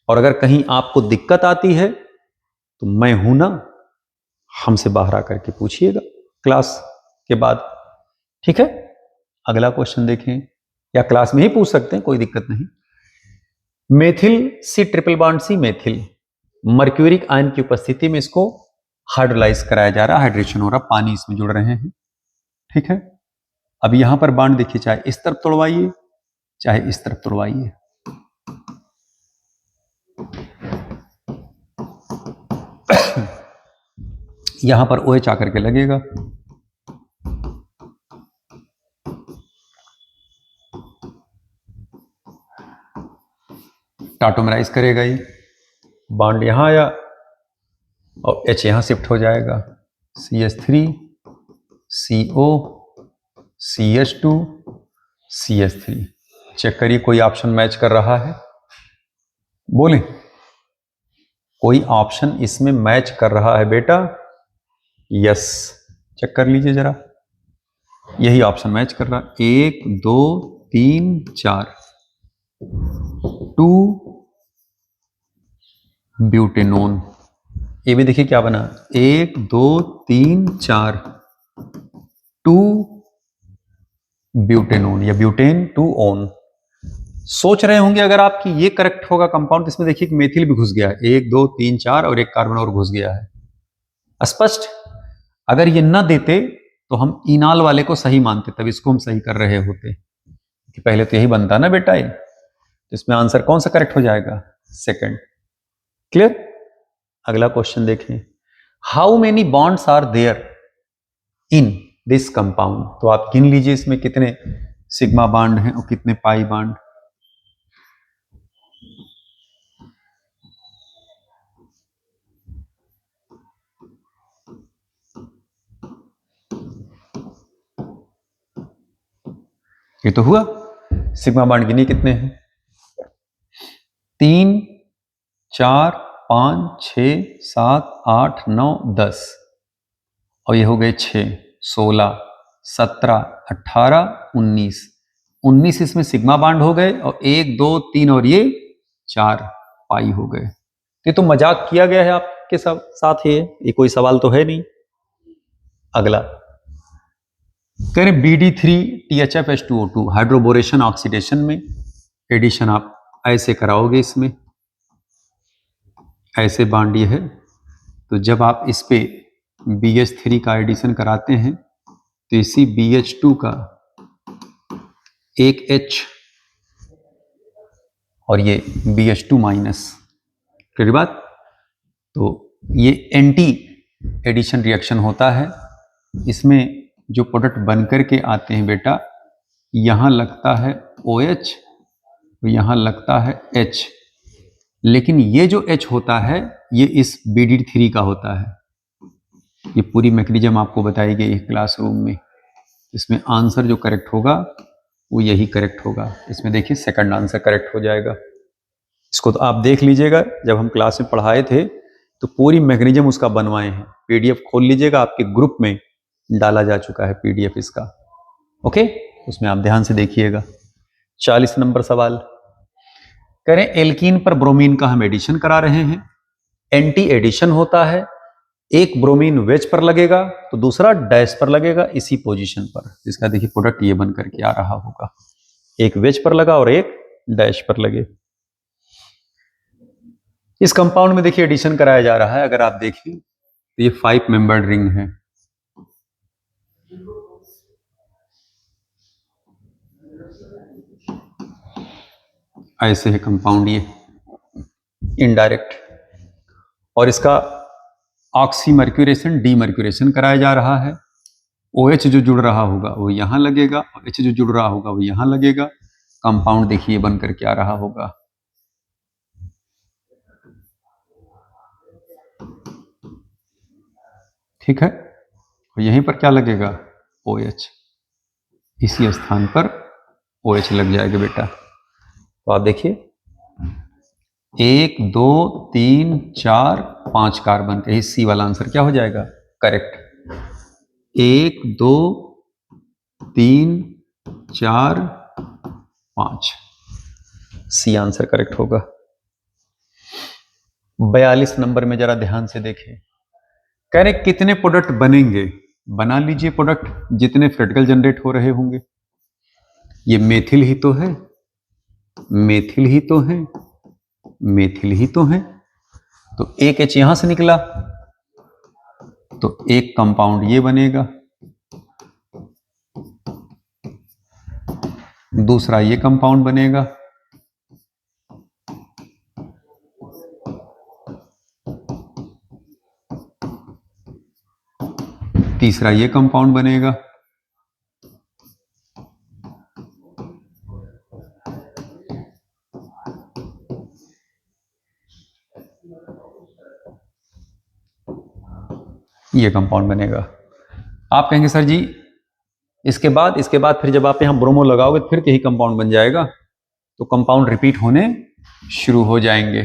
और अगर कहीं आपको दिक्कत आती है तो मैं हूं ना, हमसे बाहर आकर के पूछिएगा क्लास के बाद, ठीक है। अगला क्वेश्चन देखें, या क्लास में ही पूछ सकते हैं, कोई दिक्कत नहीं। Methyl C triple bond C methyl, mercuric ion की उपस्थिति में इसको हाइड्रोलाइज कराया जा रहा है, हाइड्रेशन हो रहा, पानी इसमें जुड़ रहे हैं, ठीक है। अब यहां पर बॉन्ड देखिए, चाहे इस तरफ तोड़वाइए चाहे इस तरफ तोड़वाइए, यहां पर OH आकर के लगेगा, टाटोमराइज करेगा, ये बॉन्ड यहां आया और H यहां शिफ्ट हो जाएगा, CH3 CO CH2 CH3। Check करिए कोई ऑप्शन मैच कर रहा है, बोले कोई ऑप्शन इसमें मैच कर रहा है बेटा, यस, चेक कर लीजिए जरा, यही ऑप्शन मैच कर रहा, 1 2 3 4, 2 ब्यूटेनोन। ये भी देखिए क्या बना, 1 2 3 4, 2 ब्यूटेनोन या ब्यूटेन 2 ओन। सोच रहे होंगे अगर आपकी ये करेक्ट होगा कंपाउंड, इसमें देखिए कि मेथिल भी घुस गया है, 1 2 3 4 और एक कार्बन और घुस गया है, स्पष्ट। अगर ये न देते तो हम इनाल वाले को सही मानते, तब इसको हम सही कर रहे होते, कि पहले तो यही बनता ना बेटा ये, तो इसमें आंसर कौन सा करेक्ट हो जाएगा, सेकंड। क्लियर। अगला क्वेश्चन देखें, how many bonds are there in this compound. तो आप गिन लीजिए इसमें कितने सिग्मा बॉन्ड हैं और कितने पाई बॉन्ड। ये तो हुआ, सिग्मा बॉन्ड गिनी कितने हैं, 3 4 5 6 7 8 9 10, और ये हो गए 6 16 17 18 19, 19 इसमें सिग्मा बॉन्ड हो गए, और 1 2 3 और ये 4 पाई हो गए। ये तो मजाक किया गया है आपके साथ, ये कोई सवाल तो है नहीं। अगला कह रहे BD3 THFH2O2 हाइड्रोबोरेशन ऑक्सीडेशन में एडिशन आप ऐसे कराओगे, इसमें ऐसे बॉन्ड ये है, तो जब आप इस पे BH3 का एडिशन कराते हैं तो इसी BH2 का एक H और ये BH2 माइनस। क्लियर बात? तो ये एंटी एडिशन रिएक्शन होता है। इसमें जो प्रोडक्ट बनकर के आते हैं बेटा, यहाँ लगता है OH, यहाँ लगता है H, लेकिन ये जो H होता है ये इस BD3 का होता है। ये पूरी मैकेनिज्म आपको बताई गई है क्लासरूम में। इसमें आंसर जो करेक्ट होगा वो यही करेक्ट होगा। इसमें देखिए सेकंड आंसर करेक्ट हो जाएगा। इसको तो आप देख लीजिएगा, जब हम क्लास में पढ़ाए थे तो पूरी मैकेनिज्म उसका बनवाए हैं। PDF खोल लीजिएगा, आपके ग्रुप में डाला जा चुका है PDF इसका। ओके, उसमें आप ध्यान से देखिएगा। 40 नंबर सवाल कह रहे हैं एल्कीन पर ब्रोमीन का हम एडिशन करा रहे हैं। एंटी एडिशन होता है, एक ब्रोमीन वेज पर लगेगा तो दूसरा डैश पर लगेगा इसी पोजीशन पर। इसका देखिए प्रोडक्ट ये बन करके आ रहा होगा, एक वेज पर लगा और एक डैश पर लगे। इस कंपाउंड में देखिए एडिशन कराया जा रहा है। अगर आप देखें तो ये 5 मेंबर्ड रिंग है। ऐसे है कंपाउंड ये इनडायरेक्ट, और इसका ऑक्सीमर्क्यूरेशन डीमर्क्यूरेशन कराया जा रहा है। OH जो जुड़ रहा होगा वो यहां लगेगा और H जो जुड़ रहा होगा वो यहां लगेगा। कंपाउंड देखिए बन करके आ रहा होगा। ठीक है, और यहीं पर क्या लगेगा? OH, इसी स्थान पर OH लग जाएगा बेटा। तो आप देखिए 1 2 3 4 5 कार्बन का ही सी वाला आंसर क्या हो जाएगा? करेक्ट। 1 2 3 4 5 सी आंसर करेक्ट होगा। 42 नंबर में जरा ध्यान से देखें, कह रहे कितने प्रोडक्ट बनेंगे? बना लीजिए प्रोडक्ट जितने क्रिटिकल जनरेट हो रहे होंगे। ये मेथिल ही तो है, मेथिल ही तो है, मेथिल ही तो है। तो एक H यहां से निकला तो एक कंपाउंड ये बनेगा, दूसरा ये कंपाउंड बनेगा, तीसरा ये कंपाउंड बनेगा, ये कंपाउंड बनेगा। आप कहेंगे सर जी इसके बाद फिर जब आप यहां ब्रोमो लगाओगे फिर यही कंपाउंड बन जाएगा? तो कंपाउंड रिपीट होने शुरू हो जाएंगे।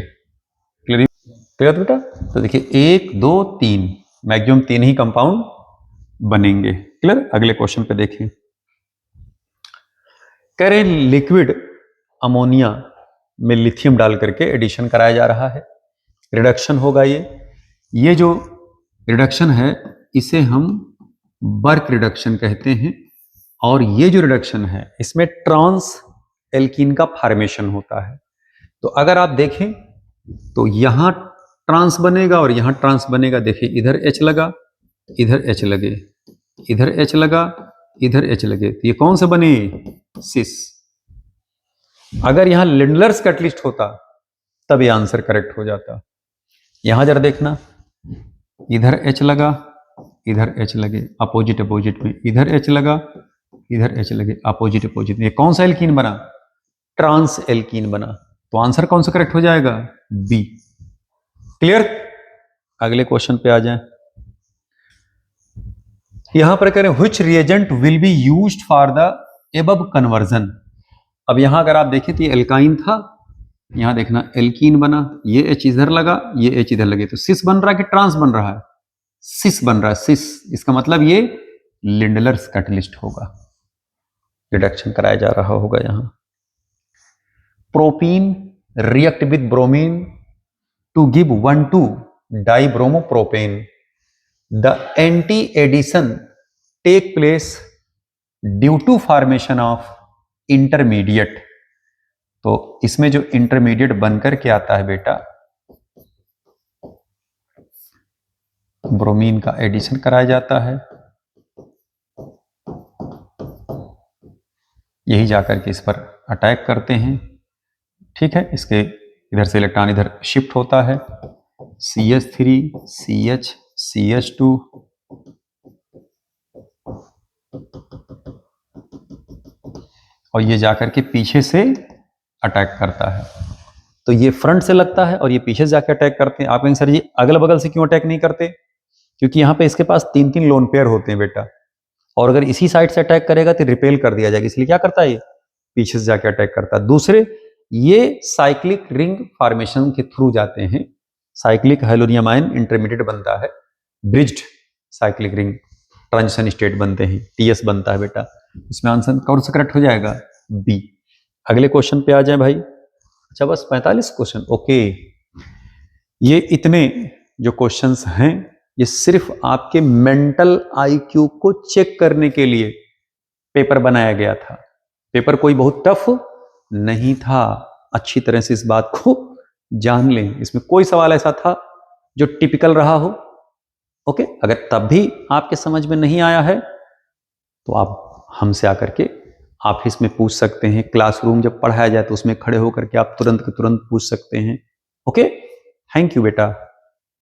क्लियर बेटा? तो देखिए 1 2 3 मैक्सिमम 3 ही कंपाउंड बनेंगे। क्लियर? अगले क्वेश्चन पे देखें, कह रहे लिक्विड अमोनिया में लिथियम डाल करके एडिशन कराया जा रहा है। रिडक्शन होगा ये जो रिडक्शन है इसे हम बर्क रिडक्शन कहते हैं। और ये जो रिडक्शन है इसमें ट्रांस एल्कीन का फॉर्मेशन होता है। तो अगर आप देखें तो यहां ट्रांस बनेगा और यहां ट्रांस बनेगा। देखिए इधर H लगा, इधर H लगे, इधर H लगा, इधर H लगे, तो ये कौन से बने? सिस। अगर यहां लिंडलर्स कैटलिस्ट होता तब ये आंसर करेक्ट हो जाता। यहां जरा देखना, इधर H लगा, इधर H लगे, अपोजिट अपोजिट में, इधर H लगा, इधर H लगे, अपोजिट अपोजिट में, ये कौन सा एल्कीन बना? ट्रांस एल्कीन बना। तो आंसर कौन सा करेक्ट हो जाएगा? बी। क्लियर? अगले क्वेश्चन पे आ जाएं। यहां पर कह रहे हैं which reagent will be used for the above conversion. अब यहां अगर आप देखें तो ये एल्काइन था, यहां देखना एल्कीन बना, ये H इधर लगा, ये H इधर लगे, तो सिस बन रहा है कि ट्रांस बन रहा है? सिस बन रहा है, सिस। इसका मतलब ये लिंडलर्स कैटलिस्ट होगा, रिडक्शन कराया जा रहा होगा यहां। Propene react with bromine to give 1,2-dibromopropan. The anti-addition take place due to formation of intermediate. तो इसमें जो इंटरमीडिएट बनकर के आता है बेटा, ब्रोमीन का एडिशन कराया जाता है। यही जाकर के इस पर अटैक करते हैं। ठीक है, इसके इधर से इलेक्ट्रॉन इधर शिफ्ट होता है, CH3 CH CH2 और ये जाकर के पीछे से अटैक करता है। तो ये फ्रंट से लगता है और ये पीछे से जाकर अटैक करते हैं। आप कहेंगे सर जी अगल बगल से क्यों अटैक नहीं करते? क्योंकि यहाँ पे इसके पास 3-3 लोन पेयर होते हैं बेटा, और अगर इसी साइड से अटैक करेगा तो रिपेल कर दिया जाएगा, इसलिए क्या करता है ये पीछे से जाकर अटैक करता है। दूसरे, ये साइक्लिक रिंग फॉर्मेशन के थ्रू जाते हैं, साइक्लिक हेलोनियम आयन इंटरमीडिएट बनता है, bridged cyclic ring transition state बनते हैं, TS बनता है बेटा। इसमें आंसर कौन सा करेक्ट हो जाएगा? बी। अगले क्वेश्चन पे आ जाए भाई। अच्छा बस 45 क्वेश्चन, ओके। ये इतने जो क्वेश्चंस हैं ये सिर्फ आपके मेंटल IQ को चेक करने के लिए पेपर बनाया गया था। पेपर कोई बहुत टफ नहीं था, अच्छी तरह से इस बात को जान लें। इसमें कोई सवाल ऐसा था जो टिपिकल रहा हो, ओके। अगर तब भी आपके समझ में नहीं आया है तो आप हमसे आकर के ऑफिस में पूछ सकते हैं, क्लासरूम जब पढ़ाया जाए तो उसमें खड़े होकर के आप तुरंत के तुरंत पूछ सकते हैं, ओके। थैंक यू बेटा।